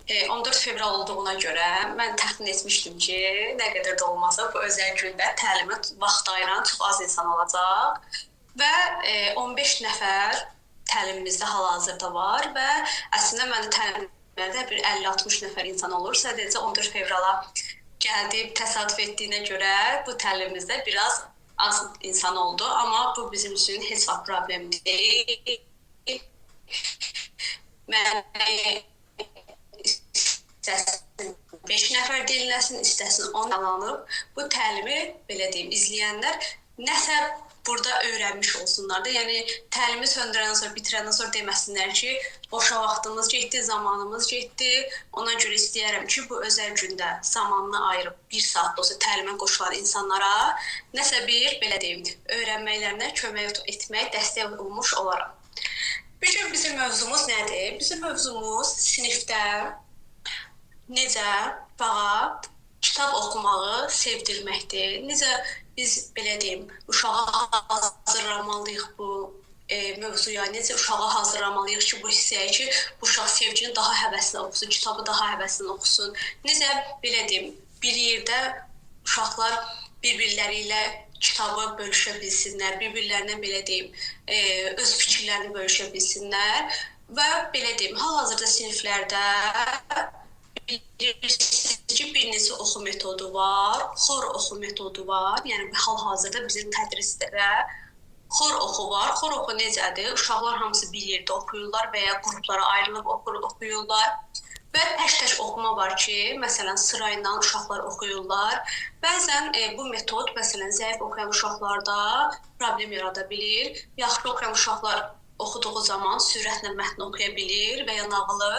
14 fevral olduğuna görə mən təxmin etmişdim ki, nə qədər də olmasa bu özəl gündə təlimə vaxt ayıran çox az insan olacaq və 15 nəfər təlimimizdə hal-hazırda var və əslində məndə təlimlərdə bir 50-60 nəfər insan olur. Sadəcə 14 fevrala gəldi, təsadüf etdiyinə görə bu təlimimizdə biraz az insan oldu, amma bu bizim üçün heç vaxt problem deyil. Mən istəsin 5 nəfər dinləsin, istəsin 10 alanıb. Bu təlimi, belə deyim, izləyənlər nəsə burada öyrənmiş olsunlar da. Yəni, təlimi söndürəndən sonra, bitirəndən sonra deməsinlər ki, boşa vaxtımız getdi, zamanımız getdi. Ona görə istəyərəm ki, bu özəl gündə zamanını ayırıb 1 saat da olsa təlimə qoşulan insanlara nəsə bir, belə deyim, öyrənməklərinə kömək etmək, dəstək olmuş olaram. Bu gün bizim mövzumuz nədir? Bizim mövzumuz sinifdə necə bağa kitab oxumağı sevdirməkdir. Necə biz, belə deyim, uşağı hazırlamalıyıq bu mövzuya, necə uşağı hazırlamalıyıq ki, bu hissəyə ki, bu uşaq sevgini daha həvəslə oxusun, kitabı daha həvəslə oxusun. Necə, belə deyim, bir yerdə uşaqlar bir-birləri ilə kitabı bölüşə bilsinlər, bir-birlərinə, belə deyim, öz fikirlərini bölüşə bilsinlər və, belə deyim, hal-hazırda siniflərdə bilirsiniz ki, bir neçə oxu metodu var, xor oxu metodu var, yəni hal-hazırda bizim tədrisdə xor oxu var. Xor oxu necədir? Uşaqlar hamısı bir yerdə oxuyurlar və ya qruplara ayrılıb oxuyurlar. Və tək-tək oxuma var ki, məsələn, sırayla uşaqlar oxuyurlar. Bəzən bu metod, məsələn, zəif oxuyan uşaqlarda problem yarada bilir. Yaxşı oxuyan uşaqlar oxuduğu zaman sürətlə mətni oxuya bilir və ya nağılı.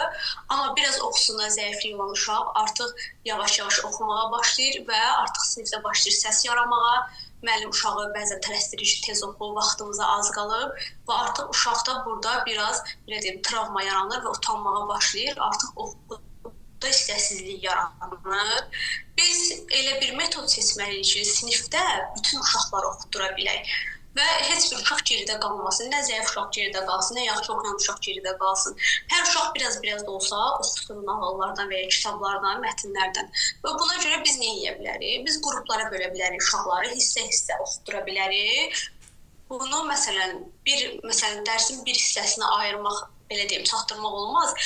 Amma biraz oxusunda zəifliyi olan uşaq artıq yavaş-yavaş oxumağa başlayır və artıq sinifdə başlayır səs yaramağa. Müəllim uşağı bəzən tələsdirir ki, tez oxu, vaxtımıza az qalıb və artıq uşaqda burada biraz, belə deyim, travma yaranır və utanmağa başlayır. Artıq oxuda istəksizlik yaranır. Biz elə bir metod seçməliyik ki, sinifdə bütün uşaqları oxutdura bilək. Və heç bir uşaq geridə qalmasın. Nə zəif uşaq geridə qalsın, nə yaxşı oxuyan uşaq geridə qalsın. Hər uşaq biraz da olsa oxusun nağıllardan və ya kitablardan, mətnlərdən. Və buna görə biz nə edə bilərik? Biz qruplara bölə bilərik uşaqları, hissə-hissə oxutdura bilərik. Bunu, məsələn, dərsin bir hissəsini ayırmaq, belə deyim, çatdırmaq olmaz.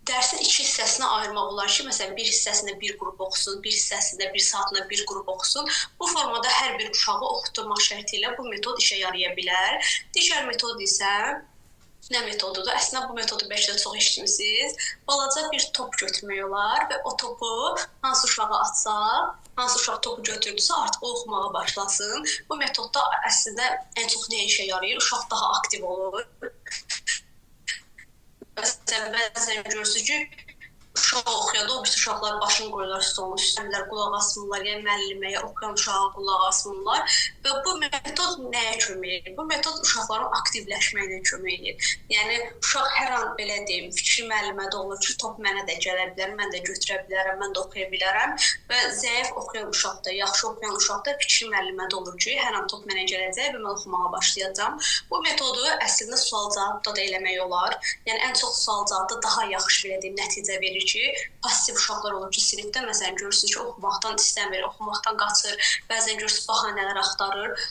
Dərsin 2 hissəsinə ayırmaq olar ki, məsələn, bir hissəsində bir qrup oxusun, bir hissəsində bir saatında bir qrup oxusun. Bu formada hər bir uşağı oxutdurmaq şərti ilə bu metod işə yaraya bilər. Digər metod isə nə metodudur? Əslində bu metodu bəlkə də çox eşitmisiniz. Balaca bir top götürmək olar və o topu hansı uşağa atsa, hansı uşaq topu götürdüsə artıq o oxumağa başlasın. Bu metodda əslində ən çox nə işə yarayır? Uşaq daha aktiv olur. Məsələn, bəzən görürsünüz ki, uşaq oxuyanda o bütün uşaqlar başını qoyurlar stolun üstünlər, qulaq asmırlar, yəni müəlliməyə, oxuyan uşağa qulaq asmırlar və bu metod nəyə kömək edir? Bu metod uşaqların aktivləşməyinə kömək edir. Yəni, uşaq hər an, belə deyim, fikri müəllimədə olur ki, top mənə də gələ bilər, mən də götürə bilərəm, mən də oxuya bilərəm və zəif oxuyan uşaqda, yaxşı oxuyan uşaqda fikri müəllimədə olur ki, hər an top mənə gələcək və mən oxumağa başlayacağam. Bu metodu əslində sual-cavabda da eləmək olar. Yəni, ən çox sual-cavabda daha yaxşı, belə deyim, nəticə verir ki, pasiv uşaqlar olur ki, sinifdə, məsələn, görürsünüz ki, oxumaqdan istəmir, oxumaqdan qaçır, bəzən görürsünüz, bahanələr axtarır.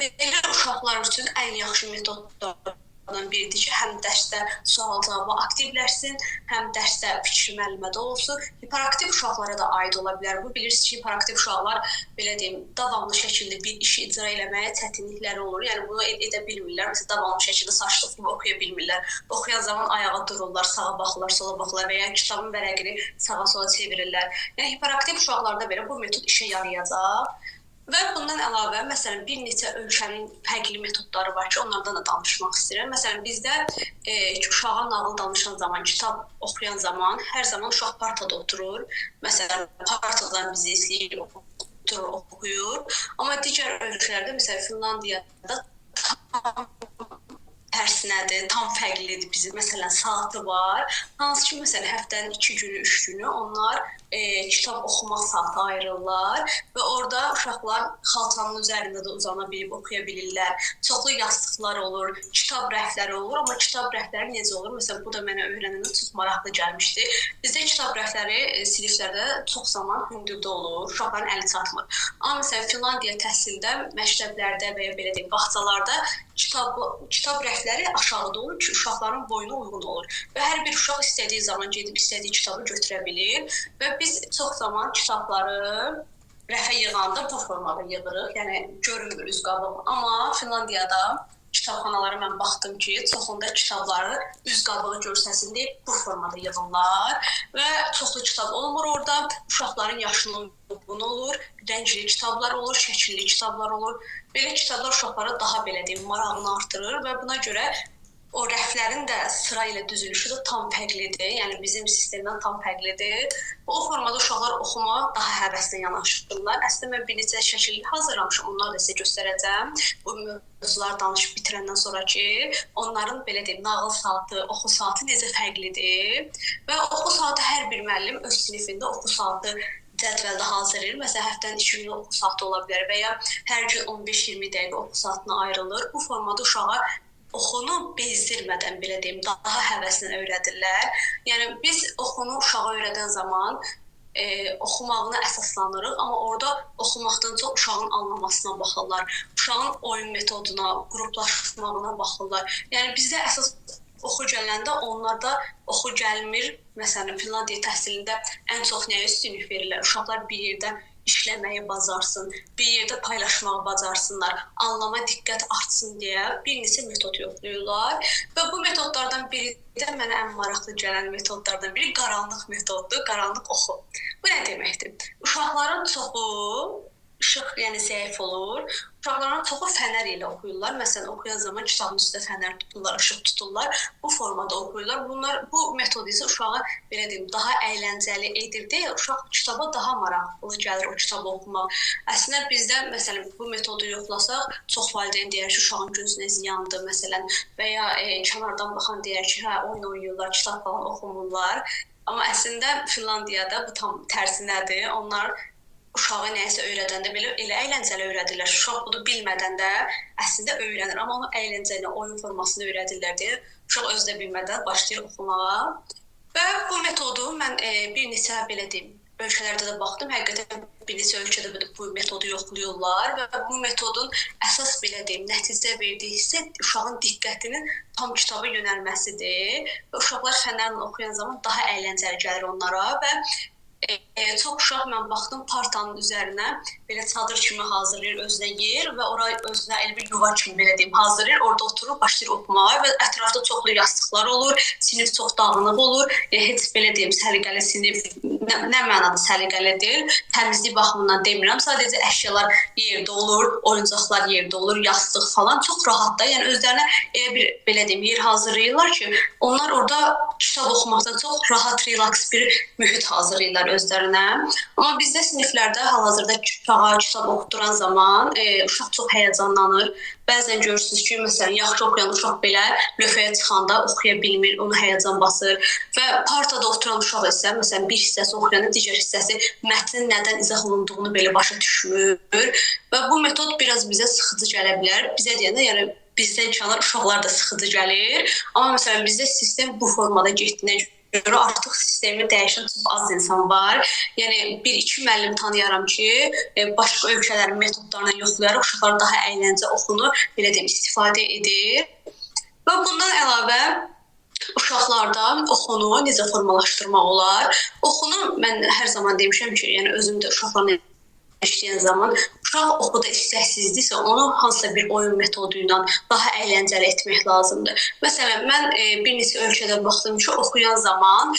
Belə uşaqlar üçün ən yaxşı metodlardan biridir ki, həm dərsdə sual-cavaba aktivləşsin, həm dərsdə fikri müəllimədə olsun. Hiperaktiv uşaqlara da aid ola bilər. Bu, bilirsiniz ki, hiperaktiv uşaqlar, belə deyim, davamlı şəkildə bir işi icra eləməyə çətinlikləri olur. Yəni, bunu edə bilmirlər. Məsələn, davamlı şəkildə saçlı kimi oxuya bilmirlər. Oxuyan zaman ayağa dururlar, sağa baxırlar, sola baxırlar və ya kitabın vərəqini sağa-sola çevirirlər. Yəni, hiperaktiv uşaqlarda belə bu metod işə yarayacaq. Və bundan əlavə, məsələn, bir neçə ölçənin fərqli metodları var ki, onlardan da danışmaq istəyirəm. Məsələn, bizdə uşağa nağıl danışan zaman, kitab oxuyan zaman, hər zaman uşaq partada oturur. Məsələn, partadan bizi izləyir, oxuyur. Amma digər ölkələrdə, məsələn, Finlandiyada tam tərsinədir, tam fərqlidir bizim. Məsələn, saatı var. Hansı ki, məsələn, həftənin 2 günü, 3 günü onlar kitab oxumaq saatı ayırırlar və orada uşaqlar xalçanın üzərində də uzana bilib oxuya bilirlər. Çoxlu yastıqlar olur, kitab rəfləri olur, amma kitab rəfləri necə olur? Məsələn, bu da mənə öyrənəndə çox maraqlı gəlmişdi. Bizdə kitab rəfləri siniflərdə çox zaman hündürdə olur, uşaqların əli çatmır. Amma məsələn, Finlandiya təhsildə, məktəblərdə və ya belə deyim, bağçalarda kitab rəfləri aşağıda olur ki, uşaqların boyuna uyğun olur və hər bir uşaq istədiyi zaman gedib istədiyi kitabı götürə bilir və biz çox zaman kitabları rəfə yığanda bu formada yığırıq, yəni görünmür üz qabıq. Amma Finlandiyada kitabxanalara mən baxdım ki, çoxunda kitabları üz qabığı görsəsin deyə bu formada yığırlar və çoxlu kitab olmur orada, uşaqların yaşına uyğun olur, rəngli kitablar olur, şəkilli kitablar olur. Belə kitablar uşaqlara daha belə deyim, marağını artırır və buna görə o rəflərin də sıra ilə düzülüşü də tam fərqlidir. Yəni bizim sistemdən tam fərqlidir. O formada uşaqlar oxumağa daha həvəslə yanaşırlar. Əslində mən bir neçə şəkil hazırlamışam, onları da sizə göstərəcəm. Bu mövzuları danışıb bitirəndən sonra ki, onların belə deyim, nağıl saatı, oxu saatı necə fərqlidir və oxu saatı hər bir müəllim öz sinifində oxu saatı cədvəldə hazırlayır. Məsələn, həftənin 2 günü oxu saatı ola bilər və ya hər gün 15-20 dəqiqə oxu saatına ayrılır. Bu formada uşağa oxunu bezdirmədən, belə deyim, daha həvəslə öyrədirlər. Yəni, biz oxunu uşağa öyrədən zaman oxumağına əsaslanırıq, amma orada oxumaqdan çox uşağın anlamasına baxırlar, uşağın oyun metoduna, qruplaşmağına baxırlar. Yəni, bizdə əsas oxu gələndə onlarda oxu gəlmir. Məsələn, Finlandiya təhsilində ən çox nəyə üstünlük verirlər? Uşaqlar bir yerdə işləməyi bacarsın, bir yerdə paylaşmağı bacarsınlar, anlama diqqət artsın deyə bir neçə metod yoxlayırlar və bu metodlardan biri də mənə ən maraqlı gələn metodlardan biri qaranlıq metoddur, qaranlıq oxu. Bu nə deməkdir? Uşaqların çoxu işıq, yəni zəif olur. Uşaqların çoxu fənər ilə oxuyurlar. Məsələn, oxuyan zaman kitabın üstə fənər tuturlar, işıq tuturlar. Bu formada oxuyurlar. Bu metod isə uşağa belə deyim, daha əyləncəli edir deyə uşaq kitaba daha maraqlı gəlir o kitabı oxumaq. Əslində bizdə məsələn bu metodu yoxlasaq, çox valideyn deyər ki, uşağın gözünə ziyandır məsələn və ya kənardan baxan deyər ki, hə oyun oynayırlar, kitab falan oxumurlar. Amma əslində Finlandiyada bu tam tərsinədir. Onlar uşağa nəyisə öyrədəndə belə elə əyləncəli öyrədirlər. Uşaq bunu bilmədən də əslində öyrənir, amma onu əyləncəli oyun formasında öyrədirlər deyə uşaq özü də bilmədən başlayır oxumağa. Və bu metodu mən bir neçə belə deyim, ölkələrdə də baxdım. Həqiqətən bir neçə ölkədə bu metodu yoxlayırlar və bu metodun əsas belə deyim, nəticə verdiyi hissə uşağın diqqətinin tam kitaba yönəlməsidir. Və uşaqlar fənərlə oxuyan zaman daha əyləncəli gəlir onlara və çox uşaq mən baxdım partanın üzərinə belə çadır kimi hazırlayır özünə yer və oraya özünə elə bir yuva kimi belə deyim hazırlayır. Orada oturub başlayır oxumağa və ətrafda çoxlu yastıqlar olur, sinif çox dağınıq olur. Heç belə deyim səliqəli sinif nə mənada səliqəlidir? Təmizlik baxımından demirəm. Sadəcə əşyalar yerdə olur, oyuncaqlar yerdə olur, yastıq falan çox rahat da. Yəni özlərinə elə bir belə deyim yer hazırlayırlar ki, onlar orada kitab oxumaqdan çox rahat, relaks bir mühit hazırlayırlar özlərinə. Amma bizdə siniflərdə hal-hazırda uşağa kitab oxuduran zaman uşaq çox həyəcanlanır. Bəzən görürsünüz ki, məsələn, yaxşı oxuyan uşaq belə lövhəyə çıxanda oxuya bilmir, onu həyəcan basır və partada oturan uşaq isə, məsələn, bir hissəsi oxuyanda digər hissəsi mətnin nədən izah olunduğunu belə başa düşmür və bu metod biraz bizə sıxıcı gələ bilər. Bizə deyəndə, yəni bizdən kənar uşaqlar da sıxıcı gəlir. Amma məsələn, bizdə sistem bu formada getdiyinə görə artıq sistemi dəyişən çox az insan var. Yəni, 1-2 müəllim tanıyaram ki, başqa ölkələrin metodlarına yoxlayaraq uşaqlar daha əyləncə oxunu, belə deyim, istifadə edir. Və bundan əlavə uşaqlarda oxunu necə formalaşdırmaq olar? Oxunu mən hər zaman demişəm ki, yəni özüm də uşaqlarla işləyən zaman uşaq oxuda istəksizdirsə, onu hansısa bir oyun metodu ilə daha əyləncəli etmək lazımdır. Məsələn, mən bir neçə ölkədə baxdım ki, oxuyan zaman,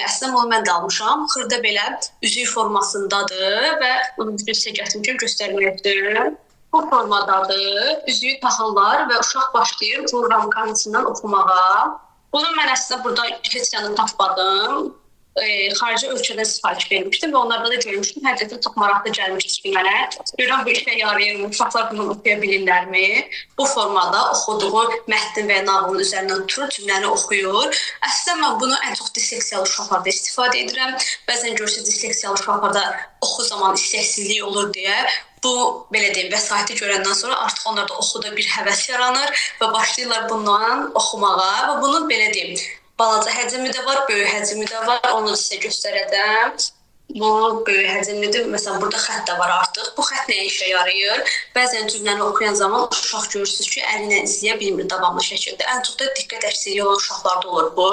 əslində onu mən də almışam, xırda belə üzük formasındadır və bunu bir şey gətirdim ki, göstərməkdir. Bu formadadır, üzüyü taxırlar və uşaq başlayır bu ramkanın içindən oxumağa. Bunu mən əslində burada heç yanı tapmadım. xarici ölkədən sifariş vermişdim və onlarda da görmüşdüm. Həqiqətən çox maraqlı gəlmişdi ki, mənə. Görürəm bu işə yarayır, uşaqlar bunu oxuya bilirlərmi? Bu formada oxuduğu mətnin və ya nağılın üzərindən oturur, cümləni oxuyur. Əslində mən bunu ən çox disleksiyalı uşaqlarda istifadə edirəm. Bəzən görürsünüz disleksiyalı uşaqlarda oxu zaman istəksizlik olur deyə bu belə deyim vəsaiti görəndən sonra artıq onlarda oxuda bir həvəs yaranır və başlayırlar bundan oxumağa və bunun belə deyim balaca həcmi də var, böyük həcmi də var. Onu sizə göstərəcəm. Bu böyük həcmlidir. Məsələn, burada xətt də var artıq. Bu xətt nəyə işə yarayır? Bəzən cümləni oxuyan zaman uşaq görürsünüz ki, əli ilə izləyə bilmir davamlı şəkildə. Ən çox da diqqət əksiliyi olan uşaqlarda olur bu.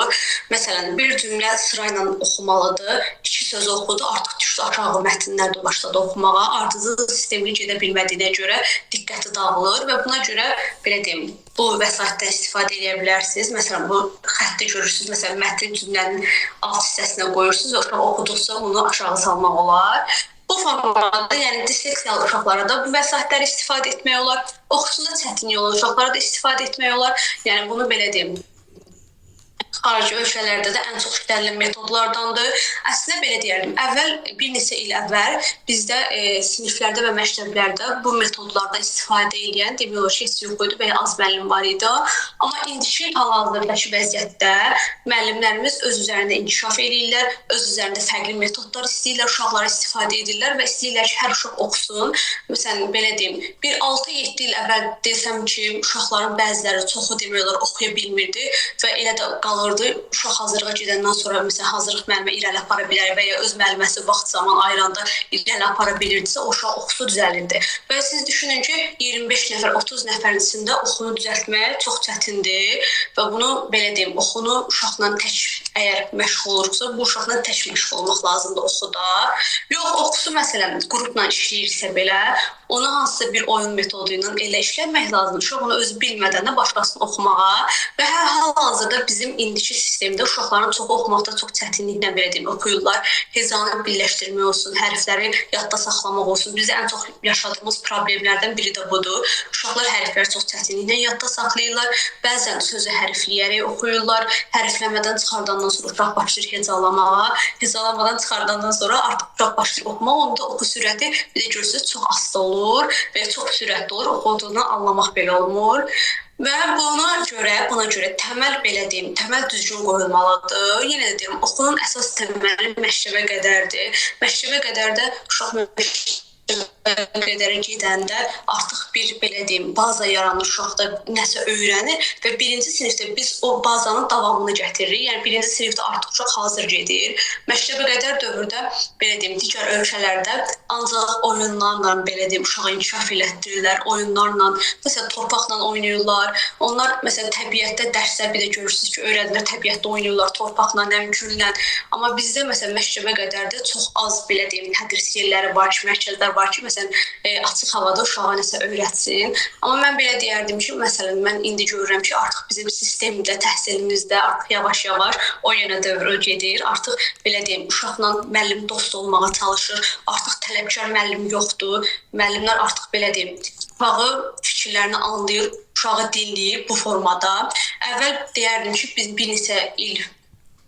Məsələn, bir cümlə sırayla oxumalıdır. 2 sözü oxudu, artıq düşdü aşağı mətnlərdə başladı oxumağa. Ardıcıl sistemi gedə bilmədiyinə görə diqqəti dağılır və buna görə belə deyim, bu vəsaitdən istifadə edə bilərsiniz. Məsələn, bu xətti görürsünüz. Məsələn, mətn cümlənin alt hissəsinə qoyursunuz və uşaq oxuduqca bunu aşağı salmaq olar. Bu formada, yəni disleksiyalı uşaqlara da bu vəsaitləri istifadə etmək olar. Oxusunda çətinlik olan uşaqlara da istifadə etmək olar. Yəni bunu belə deyim. Xarici ölkələrdə də ən çox işlənilən metodlardandır. Əslində belə deyərdim, bir neçə il əvvəl bizdə siniflərdə və məktəblərdə bu metodlardan istifadə edən demək olar ki, heç yox idi və ya az müəllim var idi. Amma indiki hal-hazırdakı vəziyyətdə müəllimlərimiz öz üzərində inkişaf edirlər, öz üzərində fərqli metodlar istəyirlər, uşaqlara istifadə edirlər və istəyirlər ki, hər uşaq oxusun. Məsələn, belə deyim, bir 6-7 il əvvəl desəm ki, uşaqların bəziləri çoxu demək olar oxuya bilmirdi və elə də qalırdı. Uşaq hazırlığa gedəndən sonra məsələn hazırlıq müəllimə irəli apara bilər və ya öz müəlliməsi vaxt zaman ayıranda irəli apara bilirdisə o uşaq oxusu düzəlirdi. Və siz düşünün ki, 25 nəfər, 30 nəfərin içində oxunu düzəltmək çox çətindir və bunu belə deyim, oxunu uşaqla tək əgər məşğul olursa, bu uşaqla tək məşğul olmaq lazımdır oxuda. Yox, oxusu məsələn qrupla işləyirsə belə, onu hansısa bir oyun metodu ilə elə işləmək lazımdır. Uşaq onu özü bilmədən də başlasın oxumağa və hal-hazırda bizim indiki sistemdə uşaqların çoxu oxumaqda çox çətinliklə belə deyim, oxuyurlar. Hecanı birləşdirmək olsun, hərfləri yadda saxlamaq olsun. Bizdə ən çox yaşadığımız problemlərdən biri də budur. Uşaqlar hərfləri çox çətinliklə yadda saxlayırlar. Bəzən sözü hərfləyərək oxuyurlar. Hərfləmədən çıxardandan sonra uşaq başlayır hecalamağa. Hecalamadan çıxardandan sonra artıq uşaq başlayır oxumağa. Onda oxu sürəti bir də görürsünüz çox asta olur və çox sürətli olur. Oxuduğunu anlamaq belə olmur. Və buna görə təməl belə deyim, təməl düzgün qoyulmalıdır. Yenə də deyim, oxunun əsas təməli məktəbə qədərdir. Məktəbə qədər də uşaq qədərə gedəndə artıq bir belə deyim, baza yaranır, uşaqda nəsə öyrənir və birinci sinifdə biz o bazanın davamını gətiririk. Yəni birinci sinifdə artıq uşaq hazır gedir. Məktəbə qədər dövrdə belə deyim, digər ölkələrdə ancaq oyunlarla belə deyim, uşağı inkişaf elətdirirlər, oyunlarla, məsələn torpaqla oynayırlar. Onlar məsələn təbiətdə dərslər bir də görürsünüz ki, öyrədilər təbiətdə oynayırlar, torpaqla, nəmgüllə. Amma bizdə məsələn məktəbə qədər də çox az belə deyim, tədris yerləri var ki, mərkəzlər var ki, məsələn açıq havada uşağa nəsə öyrətsin. Amma mən belə deyərdim ki, məsələn mən indi görürəm ki, artıq bizim sistemdə, təhsilimizdə artıq yavaş-yavaş o yönə dövrə gedir. Artıq belə deyim, uşaqla müəllim dost olmağa çalışır. Artıq tələbkar müəllim yoxdur. Müəllimlər artıq belə deyim, uşağı fikirlərini anlayır, uşağı dinləyir bu formada. Əvvəl deyərdim ki, biz bir neçə il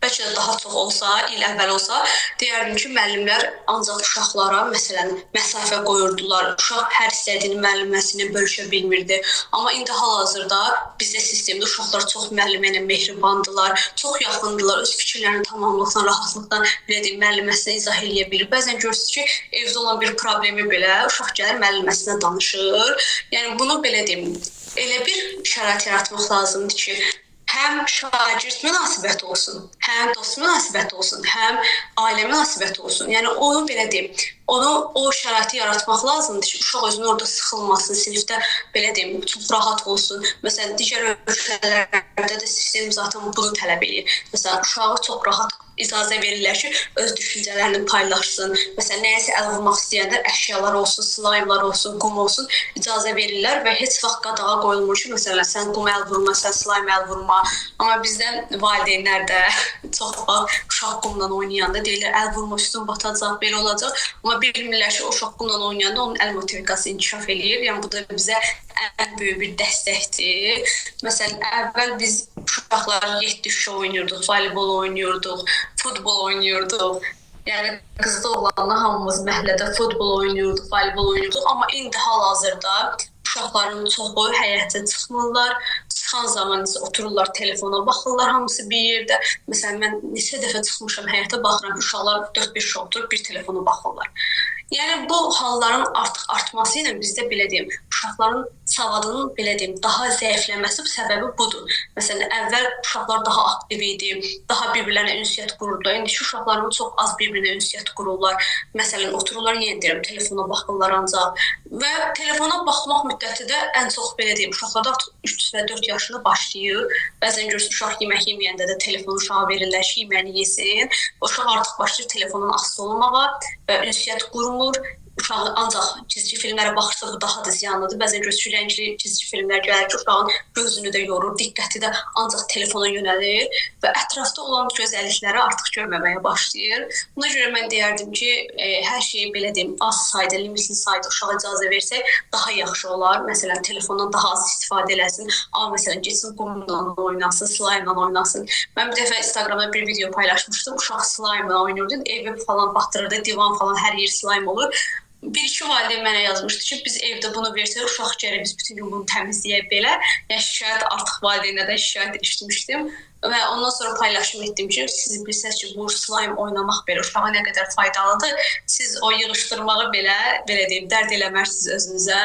bəlkə də daha çox olsa, il əvvəl olsa, deyərdim ki, müəllimlər ancaq uşaqlara, məsələn, məsafə qoyurdular. Uşaq hər istədiyini müəlliməsini bölüşə bilmirdi. Amma indi hal-hazırda bizdə sistemdə uşaqlar çox müəllimə ilə mehribandılar, çox yaxındılar, öz fikirlərini tamamlıqla, rahatlıqla müəlliməsinə izah edə bilir. Bəzən görürsünüz ki, evdə olan bir problemi belə uşaq gəlir müəlliməsinə danışır. Yəni bunu belə deyim, elə bir şərait yaratmaq lazımdır ki, həm şagird münasibəti olsun, həm dost münasibəti olsun, həm ailə münasibəti olsun. Yəni onu belə deyim, o şəraiti yaratmaq lazımdır ki, uşaq özünü orada sıxılmasın, sinifdə belə deyim, çox rahat olsun. Məsələn, digər ölkələrdə də sistem zaten bunu tələb edir. Məsələn, uşağı çox rahat icazə verirlər ki, öz düşüncələrini paylaşsın. Məsələn, nəyəsə əl vurmaq istəyəndə əşyalar olsun, slime'lar olsun, qum olsun, icazə verirlər və heç vaxt qadağa qoyulmur ki, məsələn, sən qum əl vurma, sən slime əl vurma. Amma bizdən valideynlər də çox vaxt uşaq qumla oynayanda deyirlər, əl vurma, üstün batacaq, belə olacaq. Amma bilmirlər ki, o uşaq qumla oynayanda onun əl motorikası inkişaf eləyir. Yəni bu da bizə ən böyük bir dəstəkdir. Məsələn, əvvəl biz uşaqlar 7 şüşə oynayırdıq, voleybol oynayırdıq, futbol oynayırdıq. Yəni qızlı oğlanla hamımız məhəllədə futbol oynayırdıq, voleybol oynayırdıq, amma indi hal-hazırda uşaqların çoxu həyətə çıxmırlar. Çıxan zaman isə otururlar, telefona baxırlar hamısı bir yerdə. Məsələn, mən neçə dəfə çıxmışam həyətə, baxıram ki, uşaqlar 4-5 uşaq oturub bir telefona baxırlar. Yəni bu halların artıq artması ilə bizdə belə deyim, uşaqların savadının belə deyim, daha zəifləməsi səbəbi budur. Məsələn, əvvəl uşaqlar daha aktiv idi, daha bir-birlərinə ünsiyyət qururdular. İndi uşaqlarımız çox az bir-birinə ünsiyyət qururlar. Məsələn, otururlar, yenə deyirəm, telefona baxırlar ancaq. Və telefona baxmaq müddəti də ən çox belə deyim, uşaqlarda artıq 3 və 4 yaşında başlayır. Bəzən görürsünüz, uşaq yemək yeməyəndə də telefonu uşağa verirlər ki, yeməyini yesin. Uşaq artıq başlayır telefonun asılı olmağa və ünsiyyət qurmur. Uşaq ancaq cizgi filmlərə baxırsa bu daha da ziyanlıdır. Bəzən görürsünüz, rəngli cizgi filmlər gəlir ki, uşağın gözünü də yorur, diqqəti də ancaq telefona yönəlir və ətrafda olan gözəllikləri artıq görməməyə başlayır. Buna görə mən deyərdim ki, hər şeyi belə deyim, az sayda, limitli sayda uşağa icazə versək daha yaxşı olar. Məsələn, telefondan daha az istifadə eləsin. Amma məsələn, getsin qumla oynasın, slime-la oynasın. Mən bir dəfə Instagramda bir video paylaşmışdım. Uşaq slime-la oynayırdı, evi falan batırırdı, divan falan hər yer slime olur. Bir-iki valideyn mənə yazmışdı ki, biz evdə bunu versək, uşaq gərək biz bütün gün bunu təmizləyək belə. Yəni şikayət artıq valideynlərdən şikayət eşitmişdim və ondan sonra paylaşım etdim ki, siz bilsəz ki, bu slime oynamaq belə uşağa nə qədər faydalıdır. Siz o yığışdırmağı belə deyim, dərd eləmərsiniz özünüzə.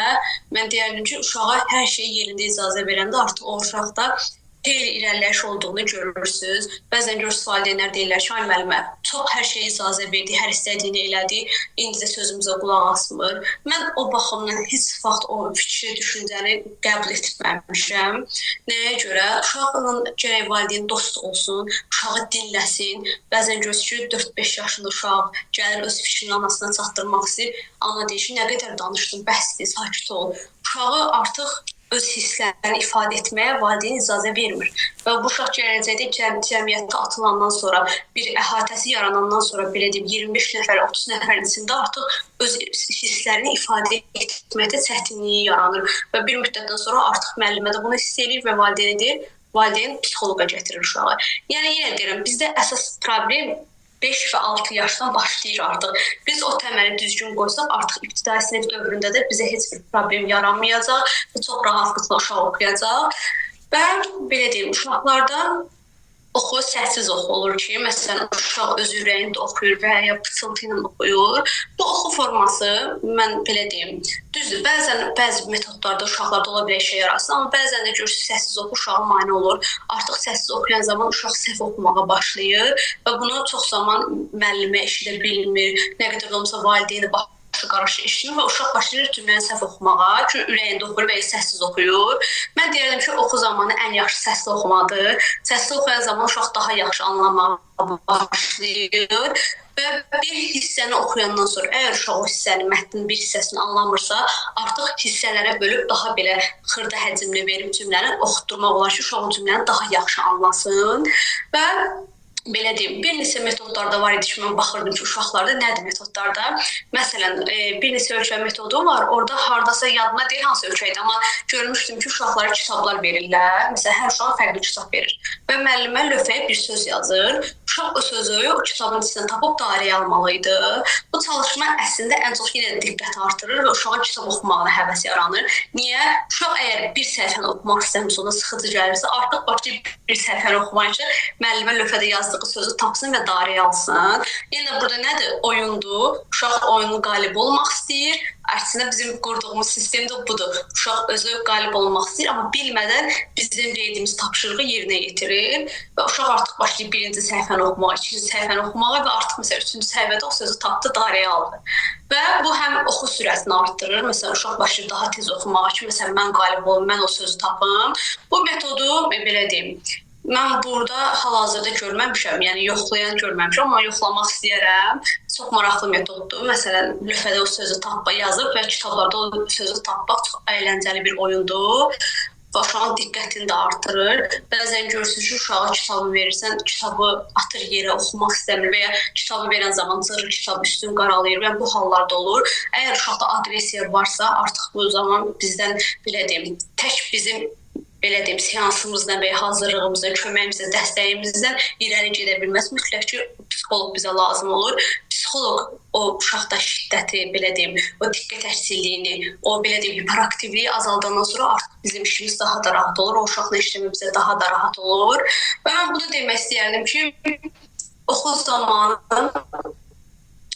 Mən deyərdim ki, uşağa hər şey yerində icazə verəndə artıq o uşaqda xeyli irəliləyiş olduğunu görürsünüz. Bəzən görürsünüz, valideynlər deyirlər ki, ay müəllimə, çox hər şeyə icazə verdi, hər istədiyini elədi, indi də sözümüzə qulaq asmır. Mən o baxımdan heç vaxt o fikri, düşüncəni qəbul etməmişəm. Nəyə görə? Uşaqla gərək valideyn dost olsun, uşağı dinləsin. Bəzən görürsünüz ki, 4-5 yaşında uşaq gəlir öz fikrini anasına çatdırmaq istəyir. Ana deyir ki, nə qədər danışdın, bəsdir, sakit ol. Uşağı artıq öz hisslərini ifadə etməyə valideyn icazə vermir. Və bu uşaq gələcəkdə cəmiyyətdə atılandan sonra, bir əhatəsi yaranandan sonra, belə deyim, 25 nəfər, 30 nəfərin içində artıq öz hisslərini ifadə etməkdə çətinliyi yaranır. Və bir müddətdən sonra artıq müəllimə də bunu hiss edir və valideyn deyir, valideyn psixoloqa gətirir uşağı. Yəni, yenə deyirəm, bizdə əsas problem 5 və 6 yaşdan başlayır artıq. Biz o təməli düzgün qoysaq, artıq ibtidai sinif dövründə də bizə heç bir problem yaranmayacaq və çox rahatlıqla uşaq oxuyacaq. Və belə deyim, uşaqlarda oxu səssiz oxu olur ki, məsələn, uşaq öz ürəyində oxuyur və ya pıçıltı ilə oxuyur. Bu oxu forması, mən belə deyim, düzdür, bəzi metodlarda uşaqlarda ola bilər işə yarasın, amma bəzən də görürsünüz, səssiz oxu uşağa mane olur. Artıq səssiz oxuyan zaman uşaq səhv oxumağa başlayır və bunu çox zaman müəllimə eşidə bilmir, nə qədər də olmasa valideyni qarşı eşitmir və uşaq başlayır cümləni səhv oxumağa, çünki ürəyində oxuyur və ya səssiz oxuyur. Mən deyərdim ki, oxu zamanı ən yaxşı səsli oxumadır. Səsli oxuyan zaman uşaq daha yaxşı anlamağa başlayır və bir hissəni oxuyandan sonra, əgər uşaq o hissənin, mətnin bir hissəsini anlamırsa, artıq hissələrə bölüb daha belə xırda həcmli verib cümləni oxutdurmaq olar ki, uşaq o cümləni daha yaxşı anlasın və belə deyim, bir neçə metodlarda var idi ki, mən baxırdım ki, uşaqlarda nədir metodlarda? Məsələn, bir neçə ölçə metodu var, orada hardasa yadına deyil hansı ölçəkdə, amma görmüşdüm ki, uşaqlara kitablar verirlər. Məsələn, hər uşaq fərqli kitab verir və müəllimə lövhəyə bir söz yazır. Uşaq o sözü o kitabın içindən tapıb dairəyə almalıydı. Bu çalışma əslində ən çox yenə diqqət artırır və uşağın kitab oxumağına həvəs yaranır. Niyə? Uşaq əgər bir səhifəni oxumaq istəmirsə, ona sıxıcı gəlirsə, artıq başlayıb bir səhifəni oxumaq üçün müəllimə lövhədə yazdığı sözü tapsın və dairəyə alsın. Yəni burada nədir? Oyundur. Uşaq oyunun qalibi olmaq istəyir. Əslində bizim qurduğumuz sistem də budur. Uşaq özü qalib olmaq istəyir, amma bilmədən bizim verdiyimiz tapşırığı yerinə yetirir və uşaq artıq başlayır birinci səhifəni oxumağa, ikinci səhifəni oxumağa və artıq məsələn üçüncü səhifədə o sözü tapdı, dairəyə aldı. Və bu həm oxu sürətini artdırır. Məsələn, uşaq başlayır daha tez oxumağa ki, məsələn, mən qalib olum, mən o sözü tapım. Bu metodu belə deyim, mən burada hal-hazırda görməmişəm, yəni yoxlayan görməmişəm, amma yoxlamaq istəyərəm. Çox maraqlı metoddur. Məsələn, lövhədə o sözü tapmaq yazıb və kitablarda o sözü tapmaq çox əyləncəli bir oyundur. və uşağın diqqətini də artırır. Bəzən görürsünüz ki, uşağa kitabı verirsən, kitabı atır yerə, oxumaq istəmir və ya kitabı verən zaman cırır, kitab üstün qaralayır və bu hallarda olur. Əgər uşaqda aqressiya varsa, artıq bu zaman bizdən belə deyim, tək bizim belə deyim, seansımızdan və ya hazırlığımızdan, köməyimizdən, dəstəyimizdən irəli gedə bilməz. Mütləq ki, psixoloq bizə lazım olur. Psixoloq o uşaqda şiddəti, belə deyim, o diqqət əksiliyini, o belə deyim, hiperaktivliyi azaldandan sonra artıq bizim işimiz daha da rahat olur. O uşaqla işləmə bizə daha da rahat olur. Və mən bunu demək istəyərdim ki, oxu zamanı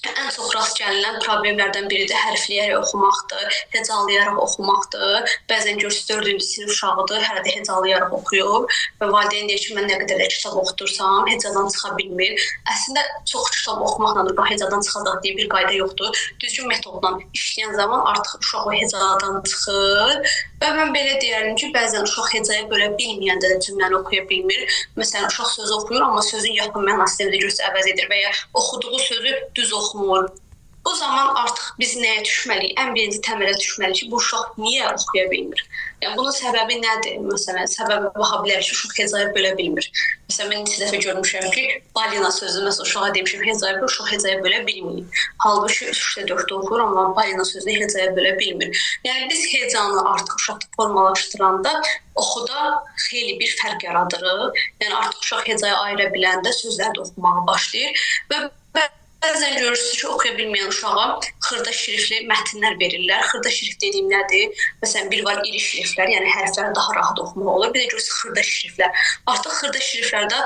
ən çox rast gəlinən problemlərdən biri də hərfləyərək oxumaqdır, hecalayaraq oxumaqdır. Bəzən görürsünüz 4-cü sinif uşağıdır, hələ də hecalayaraq oxuyur və valideyn deyir ki, mən nə qədər də kitab oxudursam, hecadan çıxa bilmir. Əslində çox kitab oxumaqla da hecadan çıxacaq deyə bir qayda yoxdur. Düzgün metodla işləyən zaman artıq uşaq o hecadan çıxır. Və mən belə deyərdim ki, bəzən uşaq hecaya görə bilməyəndə də cümləni oxuya bilmir. Məsələn, uşaq sözü oxuyur, amma sözün yaxın mənasını da görsə əvəz edir və ya oxuduğu sözü düz oxumur. O zaman artıq biz nəyə düşməliyik? Ən birinci təmələ düşməliyik ki, bu uşaq niyə oxuya bilmir? Yəni bunun səbəbi nədir? Məsələn, səbəbi baxa bilər ki, uşaq hecayı bölə bilmir. Məsələn, mən neçə dəfə görmüşəm ki, balina sözü məsələn uşağa demişəm hecayı böl, uşaq hecayı bölə bilmir. Halbuki 3-də 4-də oxuyur, amma balina sözünü hecayı bölə bilmir. Yəni biz hecanı artıq uşaqda formalaşdıranda oxuda xeyli bir fərq yaradırıq. Yəni artıq uşaq hecayı ayıra biləndə sözləri də oxumağa başlayır və bəzən görürsünüz ki, oxuya bilməyən uşağa xırda şriftli mətnlər verirlər. Xırda şrift dediyim nədir? Məsələn, bir var iri şriftlər, yəni hərfləri daha rahat oxumaq olur. Bir də görürsünüz xırda şriftlər. Artıq xırda şriftlərdə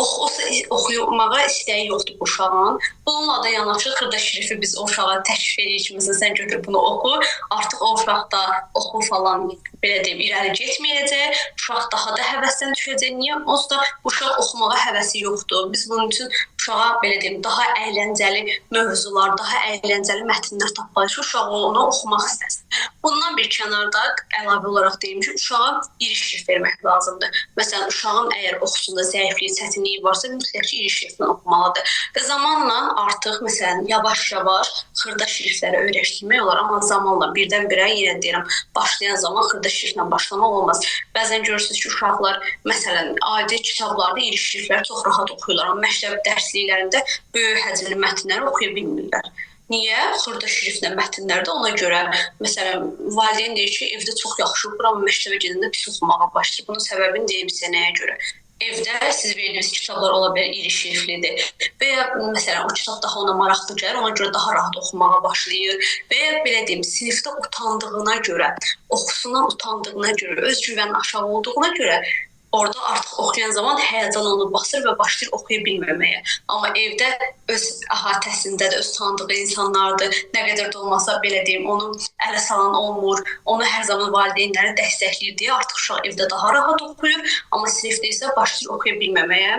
oxuyamağa istəyi yoxdur bu uşağın. Bununla da yanaşı xırda şrifti biz o uşağa təklif edirik ki, məsələn, sən götür bunu oxu. Artıq o uşaqda oxu falan belə deyim, irəli getməyəcək. Uşaq daha da həvəsdən düşəcək. Niyə? Onsuz da bu uşaq oxumağa həvəsi yoxdur. Biz bunun üçün uşağa belə deyim, daha əyləncəli mövzular, daha əyləncəli mətnlər tapmalıyıq ki, uşaq onu oxumaq istəsin. Bundan bir kənarda əlavə olaraq deyim ki, uşağa iri şrift vermək lazımdır. Məsələn, uşağın əgər oxusunda zəifliyi, çətinliyi varsa, mütləq ki, iri şriftlə oxumalıdır. Və zamanla artıq, məsələn, yavaş-yavaş xırda şriftləri öyrəşdirmək olar, amma zamanla birdən-birə yenə deyirəm, başlayan zaman xırda şriftlə başlamaq olmaz. Bəzən görürsünüz ki, uşaqlar, məsələn, adi kitablarda iri şriftləri çox rahat oxuyurlar, amma məktəb dərsliklərində böyük həcmli mətnləri oxuya bilmirlər. Niyə? Xırda şriftlə mətnlərdə ona görə, məsələn, valideyn deyir ki, evdə çox yaxşı oxuyur, amma məktəbə gedəndə pis oxumağa başlayır. Bunun səbəbini deyim sizə nəyə görə? Evdə siz verdiyiniz kitablar ola bilər iri şriftlidir və ya məsələn o kitab daha ona maraqlı gəlir, ona görə daha rahat oxumağa başlayır və ya belə deyim, sinifdə utandığına görə, oxusundan utandığına görə, öz güvənin aşağı olduğuna görə orada artıq oxuyan zaman həyəcan onu basır və başlayır oxuya bilməməyə. Amma evdə öz əhatəsindədir, öz tanıdığı insanlardır. Nə qədər də olmasa belə deyim, onu ələ salan olmur. Onu hər zaman valideynləri dəstəkləyir deyə artıq uşaq evdə daha rahat oxuyur, amma sinifdə isə başlayır oxuya bilməməyə.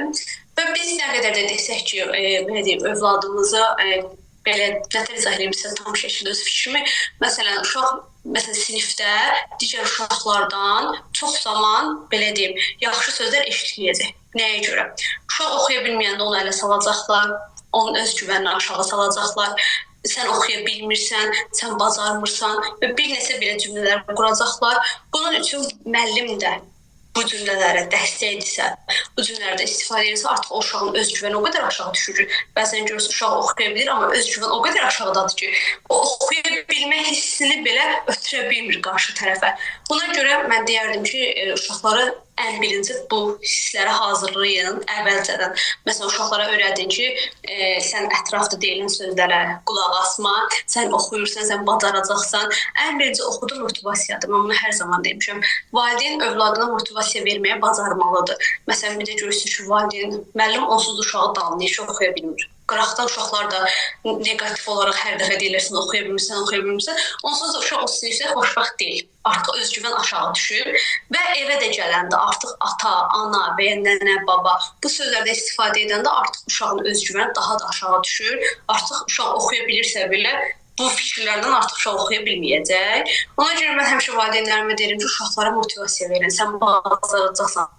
Və biz nə qədər də desək ki, belə deyim, övladımıza belə nətər izah edeyim sizə tam şəkildə öz fikrimi. Məsələn, uşaq sinifdə digər uşaqlardan çox zaman belə deyim, yaxşı sözlər eşitməyəcək. Nəyə görə? Uşaq oxuya bilməyəndə onu ələ salacaqlar, onun öz güvənini aşağı salacaqlar. Sən oxuya bilmirsən, sən bacarmırsan və bir neçə belə cümlələr quracaqlar. Bunun üçün müəllim də bu cümlələrə dəstəkdirsə, bu cümlələrdə istifadə edirsə, artıq o uşağın öz güvəni o qədər aşağı düşür. Bəzən görürsünüz, uşaq oxuya bilir, amma öz güvəni o qədər aşağıdadır ki, o oxuya bilmək hissini belə ötürə bilmir qarşı tərəfə. Buna görə mən deyərdim ki, uşaqları ən birinci bu hisslərə hazırlayın əvvəlcədən. Məsələn, uşaqlara öyrədin ki, sən ətrafda deyilən sözlərə qulaq asma, sən oxuyursan, sən bacaracaqsan. Ən birinci oxudu motivasiyadır. Mən bunu hər zaman demişəm. Valideyn övladına motivasiya verməyə bacarmalıdır. Məsələn, bir də görürsünüz ki, valideyn, müəllim onsuz uşağı danlayır ki, oxuya bilmir. Qıraqdan uşaqlar da negativ olaraq hər dəfə deyirlər, oxuya bilmirsən. Onsuz da uşaq o sinifdə xoşbəxt deyil. Artıq özgüvən aşağı düşür və evə də gələndə artıq ata, ana və ya nənə, baba bu sözlərdə istifadə edəndə artıq uşağın özgüvəni daha da aşağı düşür. Artıq uşaq oxuya bilirsə belə bu fikirlərdən artıq uşaq oxuya bilməyəcək. Ona görə mən həmişə valideynlərimə deyirəm ki, uşaqlara motivasiya verin. Sən bacaracaqsan.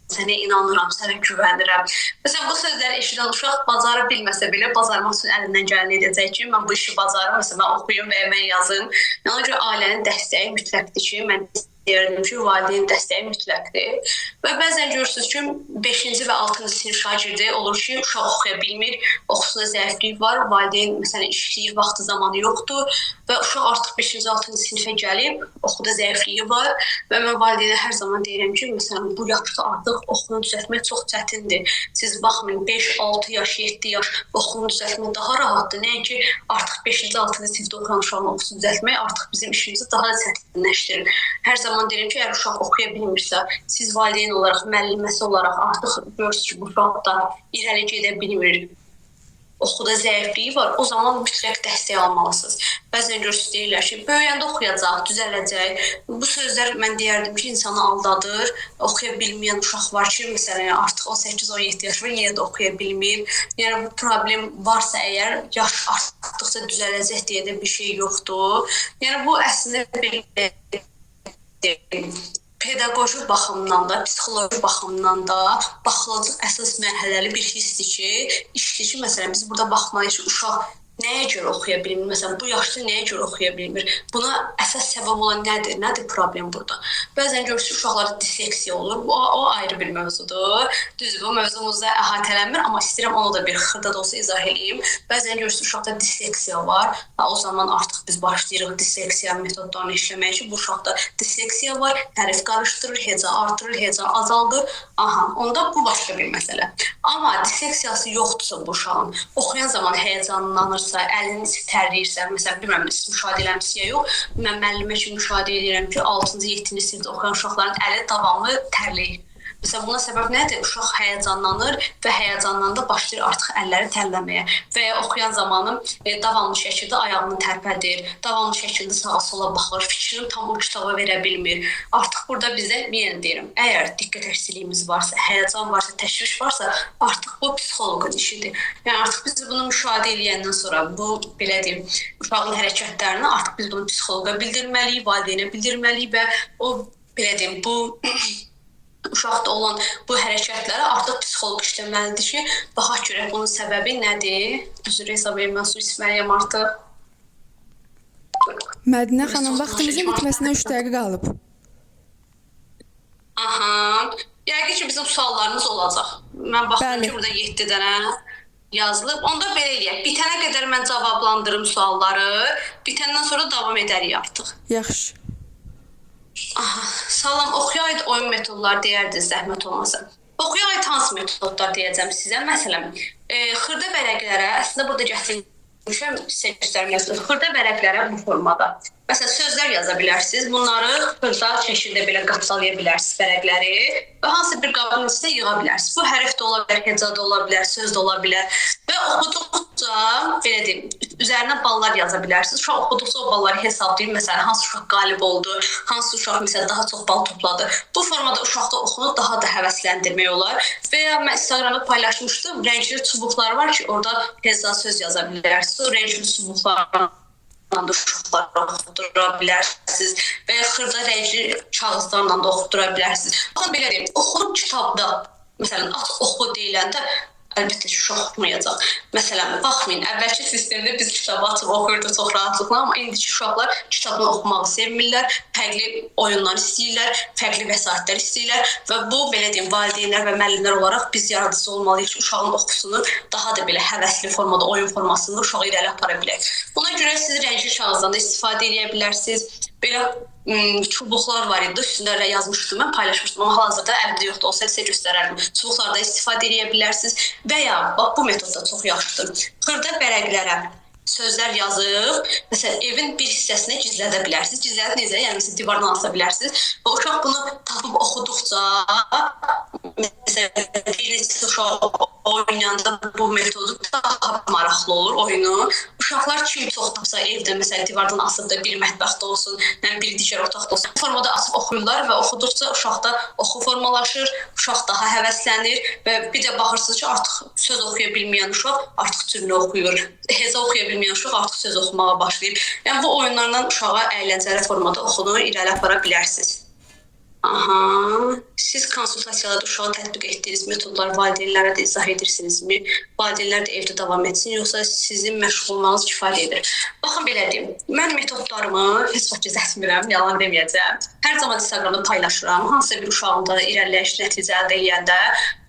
Sənə inanıram, sənə güvənirəm. Məsələn, bu sözləri eşidən uşaq bacara bilməsə belə, bacarmaq üçün əlindən gələni edəcək ki, mən bu işi bacarım, məsələn, mən oxuyum və ya mən yazım. Yəni, ona görə ailənin dəstəyi mütləqdir ki, mən deyərdim ki, valideyn dəstəyi mütləqdir. Və bəzən görürsünüz ki, 5-ci və 6-cı sinif şagirdi olur ki, uşaq oxuya bilmir, oxusunda zəiflik var, valideyn məsələn işləyir, vaxtı zamanı yoxdur və uşaq artıq 5-ci, 6-cı sinifə gəlib, oxuda zəifliyi var və mən valideynə hər zaman deyirəm ki, məsələn bu yaşda artıq oxunu düzəltmək çox çətindir. Siz baxmayın, 5, 6 yaş, 7 yaş oxunu düzəltmək daha rahatdır. Nəinki artıq 5-ci, 6-cı sinifdə oxuyan uşağın oxusunu düzəltmək artıq bizim işimizi daha da çətinləşdirir. Hər zaman deyirəm ki, əgər uşaq oxuya bilmirsə, siz valideyn olaraq, müəlliməsi olaraq artıq görürsünüz ki, bu uşaq da irəli gedə bilmir, oxuda zəifliyi var, o zaman mütləq dəstək almalısınız. Bəzən görürsünüz deyirlər ki, böyüyəndə oxuyacaq, düzələcək. Bu sözlər mən deyərdim ki, insanı aldadır. Oxuya bilməyən uşaq var ki, məsələn, artıq 18-17 yaş var, yenə də oxuya bilmir. Yəni bu problem varsa əgər, yaş artdıqca düzələcək deyə də bir şey yoxdur. Yəni bu əslində belə pedaqoji baxımdan da, psixoloji baxımdan da baxılacaq əsas mərhələli bir hissdir ki, işdir ki, məsələn, biz burada baxmalıyıq ki, uşaq nəyə görə oxuya bilmir? Məsələn, bu yaşda nəyə görə oxuya bilmir? Buna əsas səbəb olan nədir? Nədir problem burada? Bəzən görürsünüz, uşaqlarda disleksiya olur. O ayrı bir mövzudur. Düzdür, bu mövzumuzda əhatələnmir, amma istəyirəm onu da bir xırda da olsa izah edeyim. Bəzən görürsünüz, uşaqda disleksiya var. O zaman artıq biz başlayırıq disleksiya metodlarını işləməyə ki, bu uşaqda disleksiya var, hərf qarışdırır, heca artırır, heca azaldır. Aha, onda bu başqa bir məsələ. Amma disleksiyası yoxdursa bu uşağın, oxuyan zaman həyəcanlanırsa, əlini tərləyirsə, məsələn, bilmirəm, siz müşahidə eləmişsiniz ya yox, mən müəllimə kimi müşahidə edirəm ki, 6-cı, 7-ci sinifdə oxuyan uşaqların əli davamlı tərləyir. Məsələn, buna səbəb nədir? Uşaq həyəcanlanır və həyəcanlananda başlayır artıq əlləri tərləməyə və ya oxuyan zamanı davamlı şəkildə ayağını tərpədir, davamlı şəkildə sağa sola baxır, fikrini tam o kitaba verə bilmir. Artıq burada bizə yenə deyirəm, əgər diqqət əksiliyimiz varsa, həyəcan varsa, təşviş varsa, artıq bu psixoloqun işidir. Yəni artıq biz bunu müşahidə edəndən sonra bu belə deyim, uşağın hərəkətlərini artıq biz bunu psixoloqa bildirməliyik, valideynə bildirməliyik və o belə deyim, bu uşaqda olan bu hərəkətlərə artıq psixoloq işləməlidir ki, baxaq görək bunun səbəbi nədir? Üzr hesab edin, mən su içməliyəm artıq. Mədinə xanım, vaxtımızın bitməsinə 3 dəqiqə qalıb. Aha, yəqin ki, bizim suallarımız olacaq. Mən baxdım ki, burada 7 dənə yazılıb. Onda belə eləyək, bitənə qədər mən cavablandırım sualları, bitəndən sonra davam edərik artıq. Yaxşı. Aha, salam, oxuya aid oyun metodları deyərdiniz, zəhmət olmasa. Oxuya aid hansı metodlar deyəcəm sizə? Məsələn, xırda vərəqlərə, əslində burada gətirmişəm, sizə göstərməyəcəm. Xırda vərəqlərə bu formada. Məsələn, sözlər yaza bilərsiniz. Bunları xırda şəkildə belə qatsalaya bilərsiniz vərəqləri və hansı bir qabın içində yığa bilərsiniz. Bu hərf də ola bilər, heca da ola bilər, söz də ola bilər və oxuduqca, belə deyim, üzərinə ballar yaza bilərsiniz. Uşaq oxuduqca o balları hesablayın. Məsələn, hansı uşaq qalib oldu, hansı uşaq məsələn daha çox bal topladı. Bu formada uşaqda oxunu daha da həvəsləndirmək olar. Və ya mən Instagramda paylaşmışdım, rəngli çubuqlar var ki, orada heca söz yaza bilərsiniz. O rəngli çubuqlar uşaqları oxudura bilərsiniz və ya xırda rəngli kağızlarla da oxudura bilərsiniz. Baxın, belə deyim, oxunub kitabda, məsələn, aç oxu deyiləndə əlbəttə ki, uşaq oxumayacaq. Məsələn, baxmayın, əvvəlki sistemdə biz kitabı açıb oxuyurduq çox rahatlıqla, amma indiki uşaqlar kitabını oxumağı sevmirlər, fərqli oyunlar istəyirlər, fərqli vəsaitlər istəyirlər və bu, belə deyim, valideynlər və müəllimlər olaraq biz yaradıcı olmalıyıq ki, uşağın oxusunu daha da belə həvəsli formada, oyun formasında uşağı irəli apara bilək. Buna görə siz rəngli kağızdan da istifadə edə bilərsiniz. Belə çubuqlar var idi, üstündə yazmışdım, mən paylaşmışdım, amma hal-hazırda əlimdə yoxdur, olsaydı sizə göstərərdim. Çubuqlarda istifadə edə bilərsiniz və ya, bax, bu metod da çox yaxşıdır. Xırda vərəqlərə sözlər yazıb, məsələn, evin bir hissəsini gizlədə bilərsiniz. Gizlədib necə? Yəni, siz divardan asa bilərsiniz və uşaq bunu tapıb oxuduqca, məsələn, bir neçə uşaq oynayanda bu metodu daha maraqlı olur oyunu. Uşaqlar kim çox tapsa evdə, məsələn, divardan asıb da bir mətbəxdə olsun, bir digər otaqda olsun. Bu formada açıb oxuyurlar və oxuduqca uşaqda oxu formalaşır, uşaq daha həvəslənir və bir də baxırsınız ki, artıq söz oxuya bilməyən uşaq artıq cümlə oxuyur. Heca oxuya bilməyən uşaq artıq söz oxumağa başlayır. Yəni, bu oyunlarla uşağa əyləncəli formada oxunu irəli apara bilərsiniz. Aha. Siz konsultasiyalarda uşağa tətbiq etdiyiniz metodlar valideynlərə də izah edirsinizmi? Valideynlər də evdə davam etsin, yoxsa sizin məşğul olmanız kifayət edir? Baxın belə deyim, mən metodlarımı heç vaxt gizlətmirəm, yalan deməyəcəm. Hər zaman Instagramda paylaşıram. Hansısa bir uşağımda irəliləyiş nəticə əldə edəndə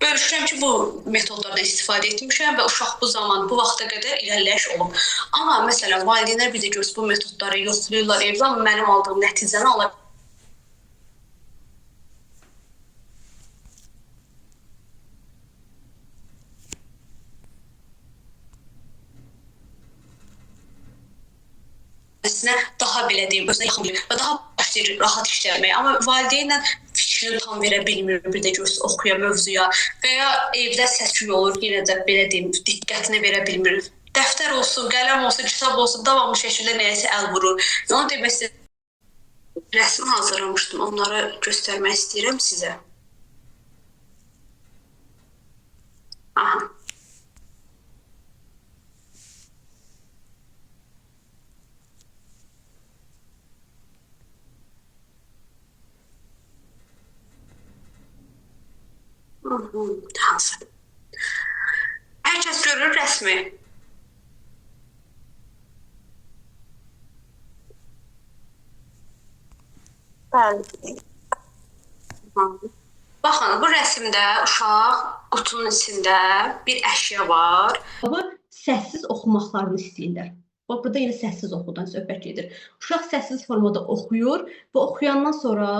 bölüşürəm ki, bu metodlardan istifadə etmişəm və uşaq bu zaman, bu vaxta qədər irəliləyiş olub. Amma məsələn, valideynlər bir də görsə bu metodları yoxlayırlar evdə, amma mənim aldığım nəticəni ala Əslində daha belə deyim, özünə yaxın bilir və daha başlayır rahat işləməyə. Amma valideynlə fikrini tam verə bilmir, bir də görsə oxuya, mövzuya və ya evdə səs-küy olur, yenə də belə deyim, diqqətini verə bilmir. Dəftər olsun, qələm olsun, kitab olsun, davamlı şəkildə nəyəsə əl vurur. Onu demək istəyirəm. Rəsmi hazırlamışdım, onları göstərmək istəyirəm sizə. Aha. Hansı? Hər kəs görür rəsmi. Bəli. Baxın, bu rəsmdə uşaq qutunun içində bir əşya var. Bu səssiz oxumaqlarını istəyirlər. Bax, burada yenə səssiz oxudan söhbət gedir. Uşaq səssiz formada oxuyur və oxuyandan sonra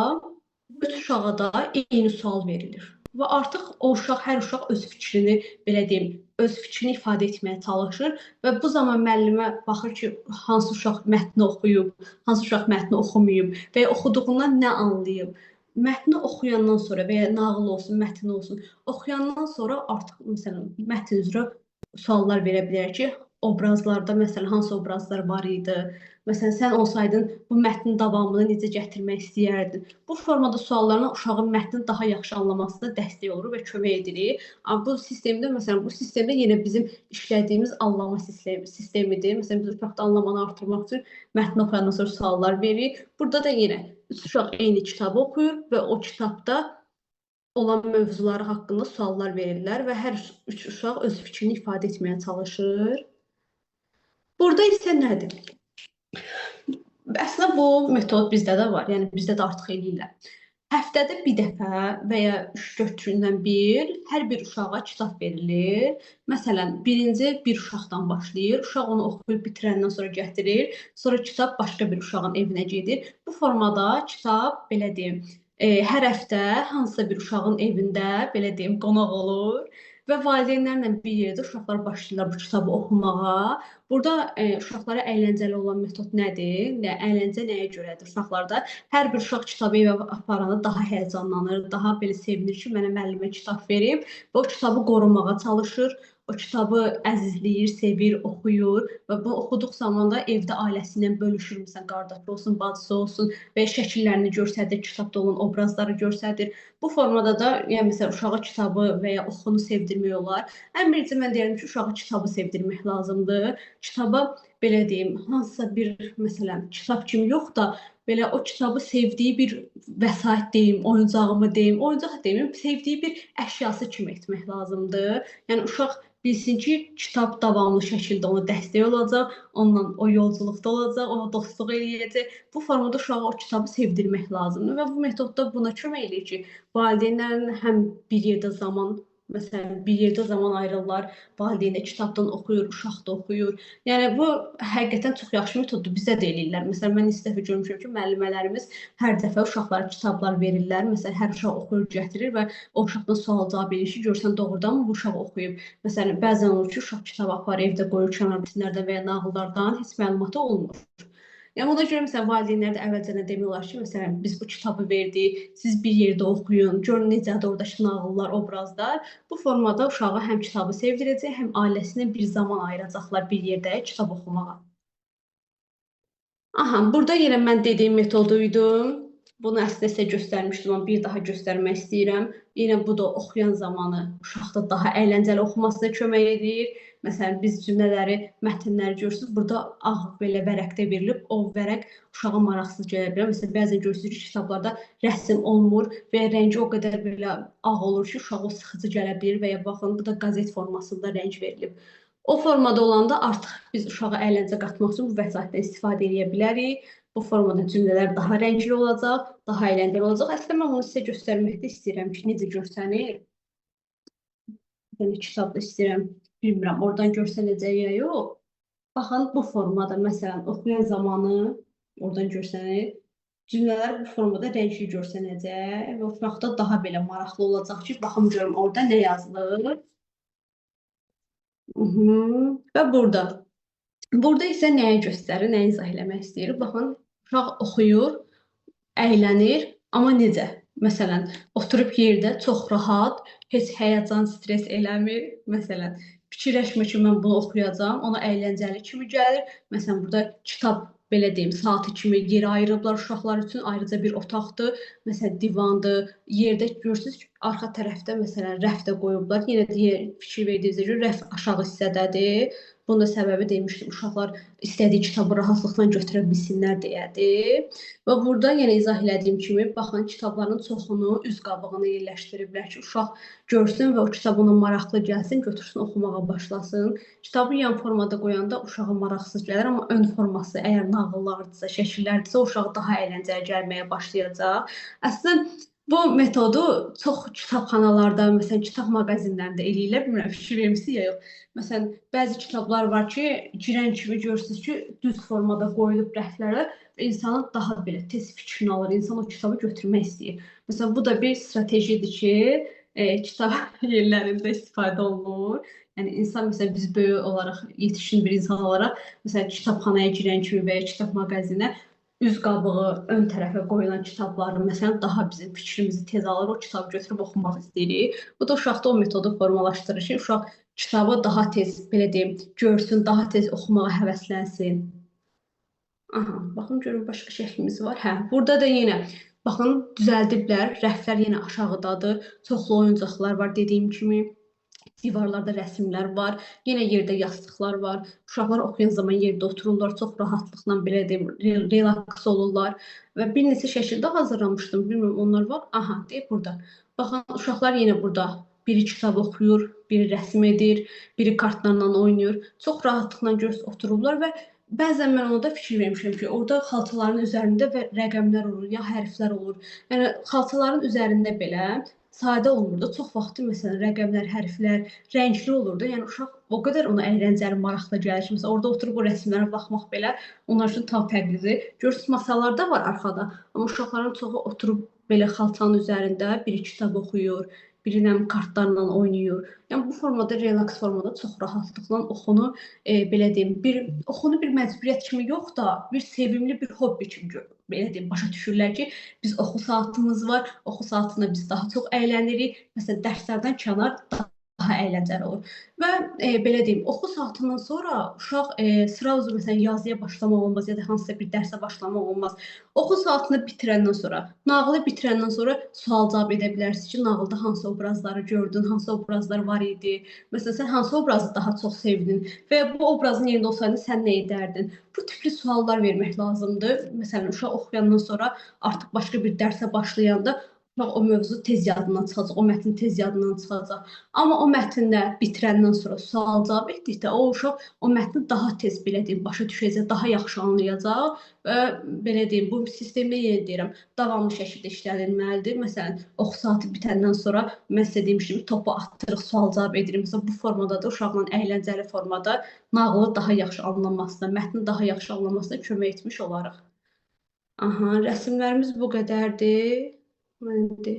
üç uşağa da eyni sual verilir. Və artıq o uşaq, hər uşaq öz fikrini, belə deyim, öz fikrini ifadə etməyə çalışır və bu zaman müəllimə baxır ki, hansı uşaq mətni oxuyub, hansı uşaq mətni oxumayıb və ya oxuduğundan nə anlayıb. Mətni oxuyandan sonra və ya nağıl olsun, mətn olsun, oxuyandan sonra artıq məsələn mətn üzrə suallar verə bilər ki, obrazlarda məsələn hansı obrazlar var idi? Məsələn sən olsaydın bu mətnin davamını necə gətirmək istəyərdin? Bu formada suallarla uşağın mətni daha yaxşı anlamasına dəstək olur və kömək edirik. Amma bu sistemdə məsələn bu sistemdə yenə bizim işlədiyimiz anlama sistemidir. Məsələn biz uşaqda anlamanı artırmaq üçün mətni oxuyandan sonra suallar veririk. Burada da yenə üç uşaq eyni kitabı oxuyur və o kitabda olan mövzuları haqqında suallar verirlər və hər üç uşaq öz fikrini ifadə etməyə çalışır. Burada isə nədir? Əslində bu metod bizdə də var, yəni bizdə də artıq eləyirlər. Həftədə bir dəfə və ya 3-4 gündən bir hər bir uşağa kitab verilir. Məsələn, birinci bir uşaqdan başlayır, uşaq onu oxuyub bitirəndən sonra gətirir, sonra kitab başqa bir uşağın evinə gedir. Bu formada kitab, belə deyim, hər həftə hansısa bir uşağın evində, belə deyim, qonaq olur və valideynlərlə bir yerdə uşaqlar başlayırlar bu kitabı oxumağa. Burada uşaqlara əyləncəli olan metod nədir? Əyləncə nəyə görədir? Uşaqlarda hər bir uşaq kitabı evə aparanda daha həyəcanlanır, daha belə sevinir ki, mənə müəllimə kitab verib və o kitabı qorumağa çalışır. O kitabı əzizləyir, sevir, oxuyur və bu oxuduq zaman da evdə ailəsi ilə bölüşür. Məsələn, qardaşı olsun, bacısı olsun və şəkillərini göstərir, kitabda olan obrazları göstərir. Bu formada da, yəni məsələn, uşağa kitabı və ya oxunu sevdirmək olar. Ən birinci mən deyirəm ki, uşağa kitabı sevdirmək lazımdır. Kitaba belə deyim, hansısa bir məsələn, kitab kimi yox da belə o kitabı sevdiyi bir vəsait deyim, oyuncağımı deyim, oyuncaq deyim, sevdiyi bir əşyası kimi etmək lazımdır. Yəni uşaq bilsin ki, kitab davamlı şəkildə ona dəstək olacaq, onunla o yolculuqda olacaq, ona dostluq eləyəcək. Bu formada uşağa o kitabı sevdirmək lazımdır və bu metodda buna kömək eləyir ki, valideynlərin həm bir yerdə zaman, məsələn, bir yerdə zaman ayırırlar, valideyn də kitabdan oxuyur, uşaq da oxuyur. Yəni bu həqiqətən çox yaxşı metoddur, bizə də eləyirlər. Məsələn, mən neçə dəfə görmüşəm ki, müəllimələrimiz hər dəfə uşaqlara kitablar verirlər. Məsələn, hər uşaq oxuyur, gətirir və o uşaqdan sual cavab verir ki, görsən doğrudanmı bu uşaq oxuyub? Məsələn, bəzən olur ki, uşaq kitabı aparır, evdə qoyur kənarlardan və ya nağıllardan heç məlumatı olmur. Yəni ona görə məsələn valideynlər də əvvəlcədən demək olar ki, məsələn biz bu kitabı verdik, siz bir yerdə oxuyun, görün necədir oradakı nağıllar, obrazlar. Bu formada uşağa həm kitabı sevdirəcək, həm ailəsinə bir zaman ayıracaqlar bir yerdə kitab oxumağa. Aha, burada yenə mən dediyim metoduydu. Bunu əslində sizə göstərmişdim, amma bir daha göstərmək istəyirəm. Yenə bu da oxuyan zamanı uşaqda daha əyləncəli oxumasına kömək edir. Məsələn, biz cümlələri, mətnləri görürsünüz, burada ağ belə vərəqdə verilib, o vərəq uşağa maraqsız gələ bilər. Məsələn, bəzən görürsünüz ki, kitablarda rəsm olmur və rəngi o qədər belə ağ olur ki, uşağa o sıxıcı gələ bilir və ya baxın, bu da qazet formasında rəng verilib. O formada olanda artıq biz uşağa əyləncə qatmaq üçün bu vəsaitdən istifadə edə bilərik. Bu formada cümlələr daha rəngli olacaq, daha əyləncəli olacaq. Əslində mən onu sizə göstərmək də istəyirəm ki, necə görsənir. Yəni kitabda istəyirəm, bilmirəm, oradan görsənəcək ya yox. Baxın, bu formada məsələn oxuyan zamanı oradan görsənir. Cümlələr bu formada rəngli görsənəcək və oxumaqda daha belə maraqlı olacaq ki, baxım görüm orada nə yazılır. Və burada. Burada isə nəyə göstərir, nəyə izah eləmək istəyir? Baxın, uşaq oxuyur, əylənir, amma necə? Məsələn, oturub yerdə çox rahat, heç həyəcan, stres eləmir. Məsələn, fikirləşmir ki, mən bunu oxuyacağam, ona əyləncəli kimi gəlir. Məsələn, burada kitab, belə deyim, saatı kimi yer ayırıblar uşaqlar üçün, ayrıca bir otaqdır. Məsələn, divandır, yerdə görürsünüz ki, arxa tərəfdə məsələn rəf də qoyublar. Yenə də fikir verdiyinizə görə rəf aşağı hissədədir. Bunun da səbəbi demişdim, uşaqlar istədiyi kitabı rahatlıqla götürə bilsinlər deyədir. Və burada yenə izah elədiyim kimi, baxın, kitabların çoxunu üz qabığına yerləşdiriblər ki, uşaq görsün və o kitab ona maraqlı gəlsin, götürsün, oxumağa başlasın. Kitabı yan formada qoyanda uşağa maraqsız gəlir, amma ön forması əgər nağıllardırsa, şəkillərdirsə, o uşaq daha əyləncəli gəlməyə başlayacaq. Əslində, bu metodu çox kitabxanalarda, məsələn, kitab mağazinlərində eləyirlər. Bilmirəm, fikir vermisiniz ya yox. Məsələn, bəzi kitablar var ki, girən kimi görürsünüz ki, düz formada qoyulub rəflərə və insanın daha belə tez fikrini alır, insan o kitabı götürmək istəyir. Məsələn, bu da bir stratejidir ki, kitab yerlərində istifadə olunur. Yəni, insan, məsələn, biz böyük olaraq, yetişkin bir insan olaraq, məsələn, kitabxanaya girən kimi və ya kitab mağazinə üz qabığı ön tərəfə qoyulan kitabları, məsələn, daha bizim fikrimizi tez alır, o kitabı götürüb oxumaq istəyirik. Bu da uşaqda o metodu formalaşdırır ki, uşaq kitabı daha tez, belə deyim, görsün, daha tez oxumağa həvəslənsin. Aha, baxın, görün, başqa şəklimiz var. Hə, burada da yenə, baxın, düzəldiblər, rəflər yenə aşağıdadır, çoxlu oyuncaqlar var, dediyim kimi. Divarlarda rəsmlər var, yenə yerdə yastıqlar var. Uşaqlar oxuyan zaman yerdə otururlar, çox rahatlıqla belə deyim, relaks olurlar və bir neçə şəkildə hazırlamışdım, bilmirəm, onlar var. Aha, deyib burada. Baxın, uşaqlar yenə burada biri kitab oxuyur, biri rəsm edir, biri kartlarla oynayır. Çox rahatlıqla görürsünüz otururlar və bəzən mən ona da fikir vermişəm ki, orada xalçaların üzərində rəqəmlər olur, ya hərflər olur. Yəni, xalçaların üzərində belə sadə olmurdu. Çox vaxtı, məsələn, rəqəmlər, hərflər rəngli olurdu. Yəni, uşaq o qədər ona əyləncəli, maraqlı gəlir ki, məsələn, orada oturub o rəsmlərə baxmaq belə onlar üçün tam fərqlidir. Görürsünüz, masalar da var arxada, amma uşaqların çoxu oturub belə xalçanın üzərində biri kitab oxuyur, biri kartlarla oynayır. Yəni, bu formada, relaks formada çox rahatlıqla oxunu, belə deyim, oxunu bir məcburiyyət kimi yox da, bir sevimli bir hobbi kimi belə deyim, başa düşürlər ki, biz oxu saatımız var, oxu saatında biz daha çox əylənirik. Məsələn, dərslərdən kənar daha əyləncəli olur. Və belə deyim, oxu saatından sonra uşaq sırası məsələn yazıya başlamaq olmaz ya da hansısa bir dərsə başlamaq olmaz. Oxu saatını bitirəndən sonra, nağılı bitirəndən sonra sual-cavab edə bilərsiniz ki, nağılda hansı obrazları gördün, hansı obrazlar var idi. Məsələn, sən hansı obrazı daha çox sevdin və bu obrazın yerində olsaydın sən nə edərdin? Bu tipli suallar vermək lazımdır. Məsələn, uşaq oxuyandan sonra artıq başqa bir dərsə başlayanda o mövzu tez yadından çıxacaq, o mətn tez yadından çıxacaq. Amma o mətndə bitirəndən sonra sual-cavab etdikdə o uşaq o mətni daha tez, belə deyim, başa düşəcək, daha yaxşı anlayacaq və belə deyim, bu sistemdə yenə deyirəm, davamlı şəkildə işlədilməlidir. Məsələn, oxu saatı bitəndən sonra mən sizə demişdim, topu atırıq, sual-cavab edirik. Məsələn, bu formada da uşaqla əyləncəli formada nağılı daha yaxşı anlamasına, mətni daha yaxşı anlamasına kömək etmiş olarıq. Aha, rəsmlərimiz bu qədərdir. Mən də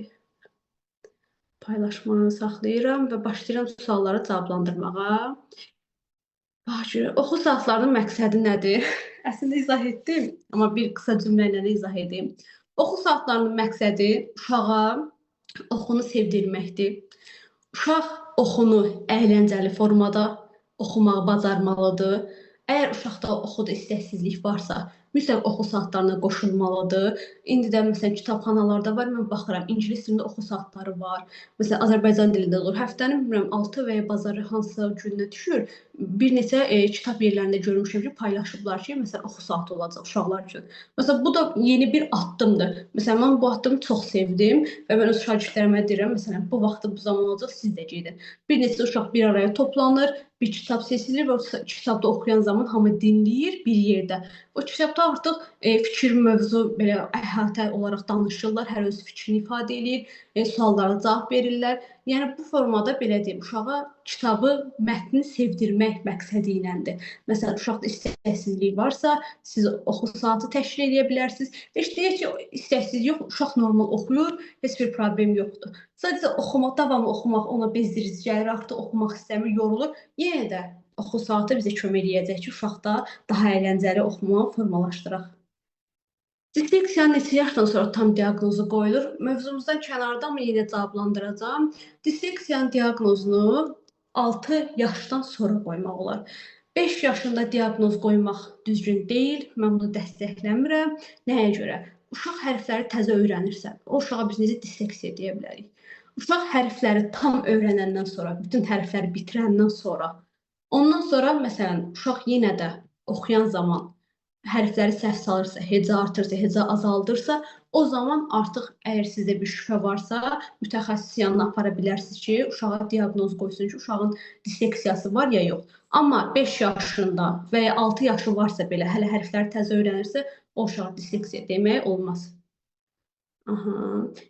paylaşmanı saxlayıram və başlayıram sualları cavablandırmağa. Oxu saatlarının məqsədi nədir? Əslində izah etdim, amma bir qısa cümlə ilə də izah edeyim. Oxu saatlarının məqsədi uşağa oxunu sevdirməkdir. Uşaq oxunu əyləncəli formada oxumağı bacarmalıdır. Əgər uşaqda oxuda istəksizlik varsa, mütləq oxu saatlarına qoşulmalıdır. İndi də məsələn kitabxanalarda var, mən baxıram, ingilis dilində oxu saatları var. Məsələn Azərbaycan dilində olur. Həftənin bilmirəm 6 və ya bazarı hansısa gününə düşür. Bir neçə kitab yerlərində görmüşəm ki, paylaşıblar ki, məsələn oxu saatı olacaq uşaqlar üçün. Məsələn bu da yeni bir addımdır. Məsələn mən bu addımı çox sevdim və mən öz şagirdlərimə deyirəm, məsələn bu vaxtı bu zaman olacaq, siz də gedin. Bir neçə uşaq bir araya toplanır, bir kitab seçilir və o kitabda oxuyan zaman hamı dinləyir bir yerdə. O kitabda artıq fikir, mövzu belə əhatə olaraq danışırlar, hər öz fikrini ifadə edir, suallara cavab verirlər. Yəni bu formada belə deyim, uşağa kitabı, mətni sevdirmək məqsədi iləndir. Məsələn, uşaqda istəksizlik varsa, siz oxu saatı təşkil edə bilərsiniz. Heç deyək ki, istəksizlik yox, uşaq normal oxuyur, heç bir problem yoxdur. Sadəcə oxumaq, davamlı oxumaq ona bezdirici gəlir, artıq oxumaq istəmir, yorulur. Yenə də oxu saatı bizə kömək eləyəcək ki, uşaqda daha əyləncəli oxumağı formalaşdıraq. Disleksiyanın neçə yaşdan sonra tam diaqnozu qoyulur? Mövzumuzdan kənarda, amma yenə cavablandıracağam. Disleksiyanın diaqnozunu 6 yaşdan sonra qoymaq olar. 5 yaşında diaqnoz qoymaq düzgün deyil, mən bunu dəstəkləmirəm. Nəyə görə? Uşaq hərfləri təzə öyrənirsə, o uşağa biz necə disleksiya deyə bilərik? Uşaq hərfləri tam öyrənəndən sonra, bütün hərfləri bitirəndən sonra, ondan sonra məsələn uşaq yenə də oxuyan zaman hərfləri səhv salırsa, heca artırsa, heca azaldırsa, o zaman artıq əgər sizdə bir şübhə varsa, mütəxəssis yanına apara bilərsiniz ki, uşağa diaqnoz qoysun ki, uşağın disleksiyası var ya yox. Amma 5 yaşında və ya 6 yaşı varsa belə, hələ hərfləri təzə öyrənirsə, o uşağa disleksiya demək olmaz.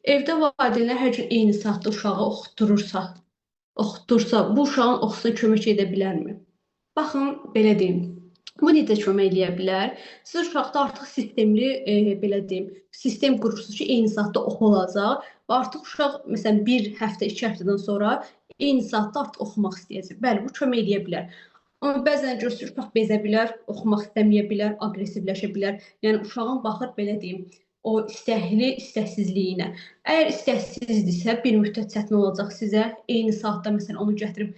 Evdə valideynlər hər gün eyni saatda uşağı oxutursa, bu uşağın oxusuna kömək edə bilərmi? Baxın, belə deyim. Bu necə kömək eləyə bilər? Siz uşaqda artıq sistemli, belə deyim, sistem qurursunuz ki, eyni saatda oxu olacaq və artıq uşaq, məsələn, 1 həftə, 2 həftədən sonra eyni saatda artıq oxumaq istəyəcək. Bəli, bu kömək eləyə bilər. Amma bəzən görürsünüz, uşaq bezə bilər, oxumaq istəməyə bilər, aqressivləşə bilər. Yəni, uşağın baxır, belə deyim, o istəkli, istəksizliyinə. Əgər istəksizdirsə, bir müddət çətin olacaq sizə. Eyni saatda, məsələn, onu gətirib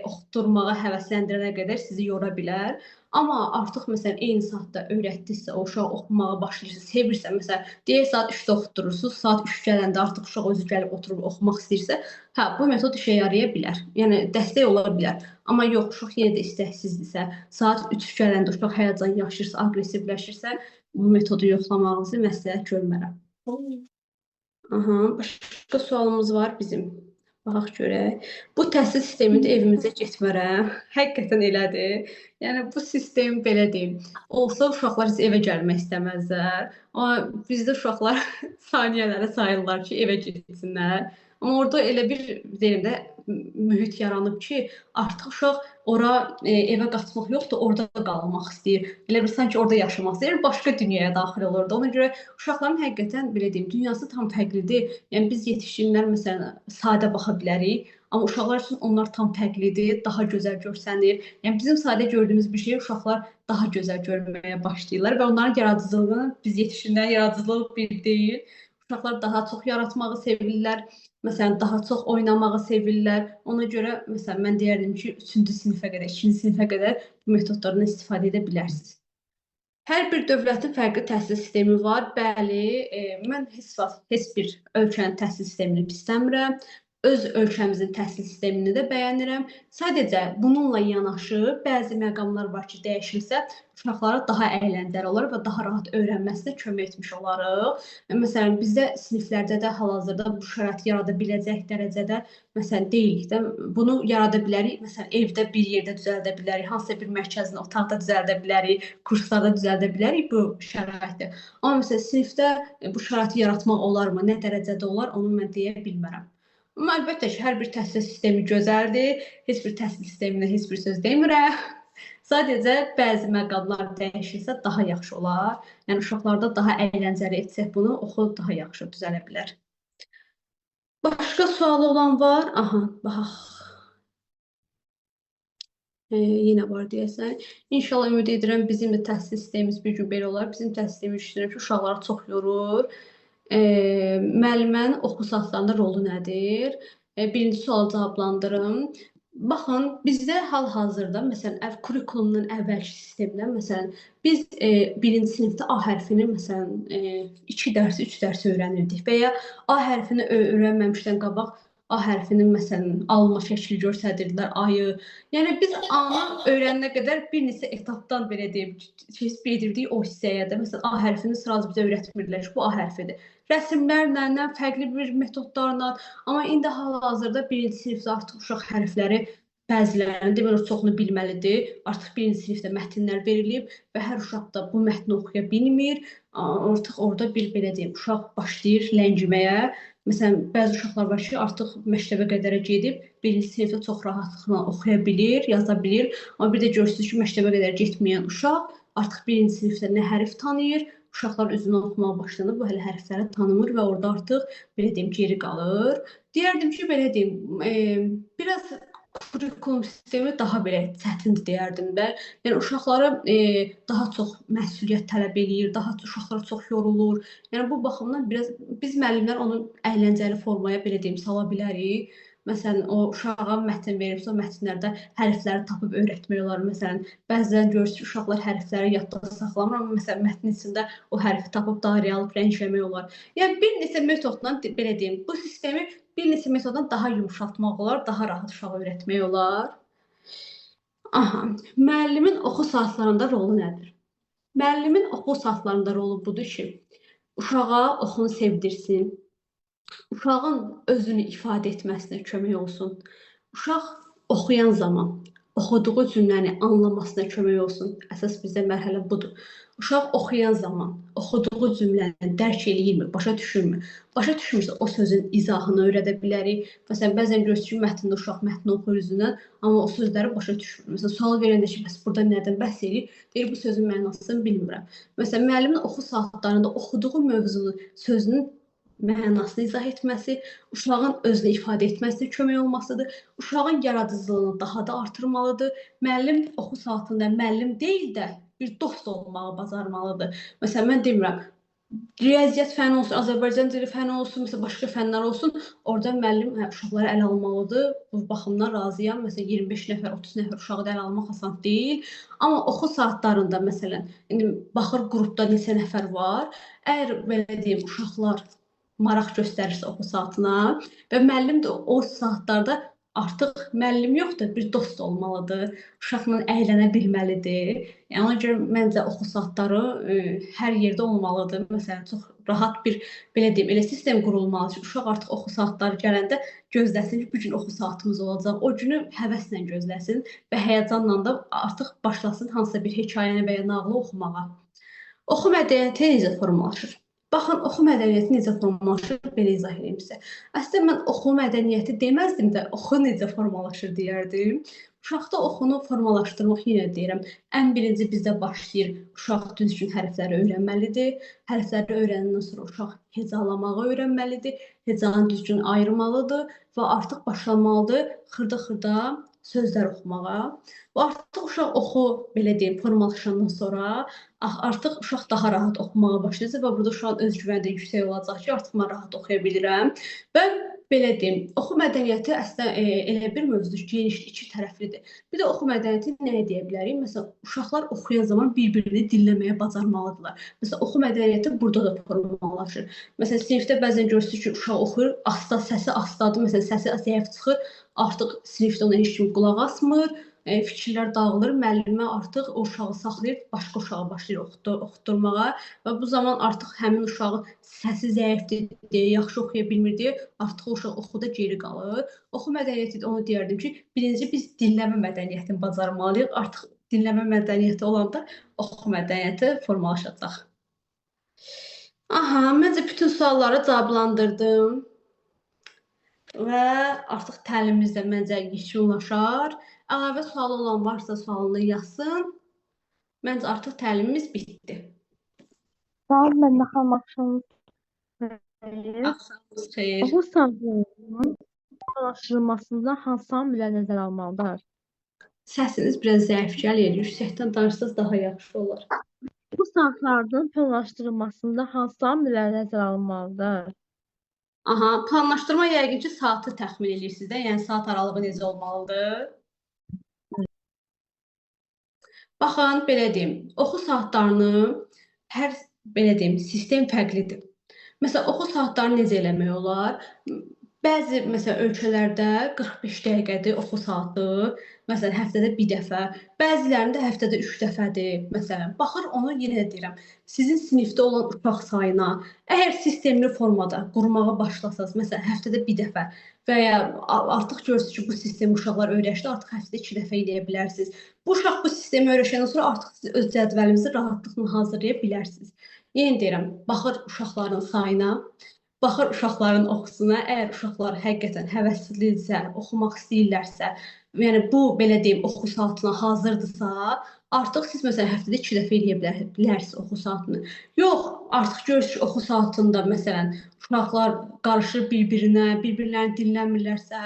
oxutdurmağa həvəsləndirənə qədər sizi yora bilər. Amma artıq, məsələn, eyni saatda öyrətdirsə, o uşaq oxumağa başlayırsa, sevirsə, məsələn, deyək saat 3-də oxutdurursunuz, saat 3 gələndə artıq uşaq özü gəlib oturub oxumaq istəyirsə, hə, bu metod işə yaraya bilər. Yəni, dəstək ola bilər. Amma yox, uşaq yenə də istəksizdirsə, saat 3 gələndə uşaq həyəcan yaşayırsa, aqressivləşirsə, bu metodu yoxlamağınızı məsləhət görmərəm. Başqa sualımız var bizim. Baxaq görək. Bu təhsil sistemində evimizə getmərəm. Həqiqətən elədir. Yəni, bu sistem belə deyim. Olsa uşaqlar evə gəlmək istəməzlər. Amma bizdə uşaqlar saniyələrə sayırlar ki, evə getsinlər. Amma orada elə bir deyim də mühit yaranıb ki, artıq uşaq ora evə qaçmaq yoxdur, orada qalmaq istəyir. Elə bir sanki orada yaşamaq istəyir, başqa dünyaya daxil olur. Ona görə uşaqların həqiqətən belə deyim, dünyası tam fərqlidir. Yəni biz yetişkinlər məsələn sadə baxa bilərik, amma uşaqlar üçün onlar tam fərqlidir, daha gözəl görsənir. Yəni bizim sadə gördüyümüz bir şeyi uşaqlar daha gözəl görməyə başlayırlar və onların yaradıcılığını biz yetişkinlərin yaradıcılığı bir deyil. Uşaqlar daha çox yaratmağı sevirlər. Məsələn, daha çox oynamağı sevirlər. Ona görə, məsələn, mən deyərdim ki, 3-cü sinifə qədər, 2-ci sinifə qədər bu metodlardan istifadə edə bilərsiniz. Hər bir dövlətin fərqli təhsil sistemi var. Bəli, mən heç bir ölkənin təhsil sistemini pisləmirəm. Öz ölkəmizin təhsil sistemini də bəyənirəm. Sadəcə bununla yanaşı bəzi məqamlar var ki, dəyişilsə, uşaqlara daha əyləncəli olar və daha rahat öyrənməsinə kömək etmiş olarıq. Məsələn, bizdə siniflərdə də hal-hazırda bu şəraiti yarada biləcək dərəcədə, məsələn, deyilik də, bunu yarada bilərik. Məsələn, evdə bir yerdə düzəldə bilərik, hansısa bir mərkəzin otaqda düzəldə bilərik, kurslarda düzəldə bilərik bu şəraiti. Amma məsələn, sinifdə bu şəraiti yaratmaq olarmı, nə dərəcədə olar, onu mən deyə bilmərəm. Amma əlbəttə ki, hər bir təhsil sistemi gözəldir. Heç bir təhsil sisteminə heç bir söz demirəm. Sadəcə bəzi məqamlar dəyişilsə daha yaxşı olar. Yəni uşaqlarda daha əyləncəli etsək bunu, oxu daha yaxşı düzələ bilər. Başqa sualı olan var? Aha, baxaq. Yenə var deyəsən. İnşallah ümid edirəm bizim də təhsil sistemimiz bir gün belə olar. Bizim təhsil sistemimiz düşünürəm ki, uşaqları çox yorur. Müəllimənin oxu saatlarında rolu nədir? Birinci sualı cavablandırım. Baxın, bizdə hal-hazırda, məsələn, kurikulumdan əvvəlki sistemdən, məsələn, biz birinci sinifdə A hərfini, məsələn, 2 dərs, 3 dərs öyrənirdik və ya A hərfini öyrənməmişdən qabaq A hərfinin, məsələn, alma şəkli göstərirdilər, ayı. Yəni, biz A-nı öyrənənə qədər bir neçə etapdan, belə deyim, keçib gedirdik o hissəyə də. Məsələn, A hərfini sıraz bizə öyrətmirdilər ki, bu A hərfidir. Rəsmlərlə, fərqli bir metodlarla, amma indi hal-hazırda birinci sinifdə artıq uşaq hərfləri bəzilərini, demək olar çoxunu bilməlidir. Artıq birinci sinifdə mətnlər verilib və hər uşaq da bu mətni oxuya bilmir. Artıq orada bir, belə deyim, uşaq başlayır ləngiməyə. Məsələn, bəzi uşaqlar var ki, artıq məktəbə qədərə gedib, birinci sinifdə çox rahatlıqla oxuya bilir, yaza bilir. Amma bir də görürsünüz ki, məktəbə qədər getməyən uşaq artıq birinci sinifdə nə hərf tanıyır, uşaqlar üzünü oxumağa başlayanda bu hələ hərfləri tanımır və orada artıq, belə deyim, geri qalır. Deyərdim ki, belə deyim, biraz kurikulum sistemi daha belə çətindir deyərdim də. Yəni uşaqlara daha çox məsuliyyət tələb eləyir, uşaqlar çox yorulur. Yəni bu baxımdan biraz biz müəllimlər onu əyləncəli formaya, belə deyim, sala bilərik. Məsələn, o uşağa mətn verirsə, o mətnlərdə hərfləri tapıb öyrətmək olar. Məsələn, bəzən görürsünüz ki, uşaqlar hərfləri yadda saxlamır, amma məsələn mətnin içində o hərfi tapıb dairəyə alıb rəngləmək olar. Yəni bir neçə metodla, belə deyim, bu sistemi bir neçə metoddan daha yumşaltmaq olar, daha rahat uşağa öyrətmək olar. Aha, müəllimin oxu saatlarında rolu nədir? Müəllimin oxu saatlarında rolu budur ki, uşağa oxunu sevdirsin, uşağın özünü ifadə etməsinə kömək olsun. Uşaq oxuyan zaman oxuduğu cümləni anlamasına kömək olsun. Əsas bizdə mərhələ budur. Uşaq oxuyan zaman oxuduğu cümləni dərk eləyirmi, başa düşürmü? Başa düşmürsə o sözün izahını öyrədə bilərik. Məsələn, bəzən görürsünüz ki, mətndə uşaq mətni oxuyur üzündən, amma o sözləri başa düşmür. Məsələn, sual verəndə ki, bəs burada nədən bəhs edir? Deyir, bu sözün mənasını bilmirəm. Məsələn, müəllimin oxu saatlarında oxuduğu mövzunu, sözünün mənasını izah etməsi, uşağın özünü ifadə etməsinə kömək olmasıdır. Uşağın yaradıcılığını daha da artırmalıdır. Müəllim oxu saatında müəllim deyil də bir dost olmağı bacarmalıdır. Məsələn, mən demirəm, riyaziyyat fəni olsun, Azərbaycan dili fəni olsun, məsələn, başqa fənlər olsun, orada müəllim uşaqları ələ almalıdır. Bu baxımdan razıyam. Məsələn, 25 nəfər, 30 nəfər uşağı da ələ almaq asan deyil. Amma oxu saatlarında, məsələn, indi baxır qrupda neçə nəfər var. Əgər, belə deyim, uşaqlar maraq göstərirsə oxu saatına və müəllim də o saatlarda artıq müəllim yox da bir dost olmalıdır, uşaqla əylənə bilməlidir. Yəni ona görə məncə oxu saatları hər yerdə olmalıdır. Məsələn, çox rahat bir, belə deyim, elə sistem qurulmalıdır ki, uşaq artıq oxu saatları gələndə gözləsin ki, bu gün oxu saatımız olacaq. O günü həvəslə gözləsin və həyəcanla da artıq başlasın hansısa bir hekayəni və ya nağılı oxumağa. Oxu mədəniyyəti necə formalaşır? Baxın, oxu mədəniyyəti necə formalaşır, belə izah edeyim sizə. Əslində, mən oxu mədəniyyəti deməzdim də, oxu necə formalaşır deyərdim. Uşaqda oxunu formalaşdırmaq, yenə deyirəm, ən birinci bizdə başlayır, uşaq düzgün hərfləri öyrənməlidir. Hərfləri öyrəndən sonra uşaq hecalamağı öyrənməlidir, hecanı düzgün ayırmalıdır və artıq başlamalıdır xırda-xırda sözlər oxumağa. Bu artıq uşaq oxu, belə deyim, formalaşandan sonra artıq uşaq daha rahat oxumağa başlayacaq və burada uşağın özgüvəni də yüksək olacaq ki, artıq mən rahat oxuya bilirəm. Və belə deyim, oxu mədəniyyəti əslində elə bir mövzudur ki, genişdir, iki tərəflidir. Bir də oxu mədəniyyəti nəyə deyə bilərik? Məsələn, uşaqlar oxuyan zaman bir-birini dinləməyə bacarmalıdırlar. Məsələn, oxu mədəniyyəti burada da formalaşır. Məsələn, sinifdə bəzən görürsünüz ki, uşaq oxuyur, asta, səsi astadır, məsələn, səsi zəif çıxır, artıq sinifdə ona heç kim qulaq asmır, fikirlər dağılır, müəllimə artıq o uşağı saxlayır, başqa uşağa başlayır oxutdurmağa və bu zaman artıq həmin uşağın səsi zəifdir deyə, yaxşı oxuya bilmir deyə artıq o uşaq oxuda geri qalır. Oxu mədəniyyəti onu deyərdim ki, birinci biz dinləmə mədəniyyətini bacarmalıyıq. Artıq dinləmə mədəniyyəti olanda oxu mədəniyyəti formalaşacaq. Aha, məncə bütün sualları cavablandırdım və artıq təlimimiz də məncə yekunlaşar. Əlavə sualı olan varsa sualını yazsın. Məncə artıq təlimimiz bitdi. Sağ olun, mən də xalmaxşamız Axşamınız xeyir. bu saatların formalaşdırılmasında hansı amillər nəzərə alınmalıdır? Səsiniz biraz zəif gəlir, yüksəkdən danışsanız daha yaxşı olar. Bu saatların formalaşdırılmasında hansı amillər nəzərə alınmalıdır? Aha, planlaşdırma yəqin ki, saatı təxmin edirsiniz də, yəni saat aralığı necə olmalıdır? Baxın, belə deyim, oxu saatlarını hər belə deyim, sistem fərqlidir. Məsələn, oxu saatlarını necə eləmək olar? Bəzi məsələn ölkələrdə 45 dəqiqədir oxu saatı, məsələn həftədə bir dəfə, bəzilərində həftədə 3 dəfədir. Məsələn, baxır onu yenə də deyirəm, sizin sinifdə olan uşaq sayına, əgər sistemli formada qurmağa başlasanız, məsələn həftədə bir dəfə və ya artıq görürsünüz ki, bu sistemi uşaqlar öyrəşdi, artıq həftədə 2 dəfə eləyə bilərsiniz. Bu uşaq bu sistemi öyrəşəndən sonra artıq siz öz cədvəlinizi rahatlıqla hazırlaya bilərsiniz. Yenə deyirəm, baxır uşaqların sayına, baxır uşaqların oxusuna, əgər uşaqlar həqiqətən həvəslidirsə, oxumaq istəyirlərsə, yəni bu belə deyim oxu saatına hazırdırsa, artıq siz məsələn həftədə 2 dəfə eləyə bilərsiniz oxu saatını. Yox, artıq görürsünüz ki, oxu saatında məsələn uşaqlar qarışır bir-birinə, bir-birlərini dinləmirlərsə,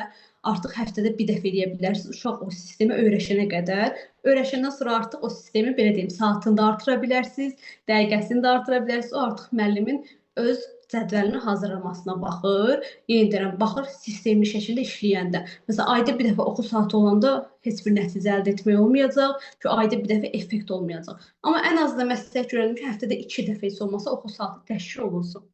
artıq həftədə bir dəfə eləyə bilərsiniz. Uşaq o sistemi öyrəşənə qədər, öyrəşəndən sonra artıq o sistemi belə deyim saatını da artıra bilərsiniz, dəqiqəsini də artıra bilərsiniz. O artıq müəllimin öz cədvəlini hazırlamasına baxır. Yenə deyirəm, baxır sistemli şəkildə işləyəndə. Məsələn, ayda bir dəfə oxu saatı olanda heç bir nəticə əldə etmək olmayacaq. Çünki ayda bir dəfə effekt olmayacaq. Amma ən azından məsləhət görürəm ki, həftədə 2 dəfə heç olmasa oxu saatı təşkil olunsun.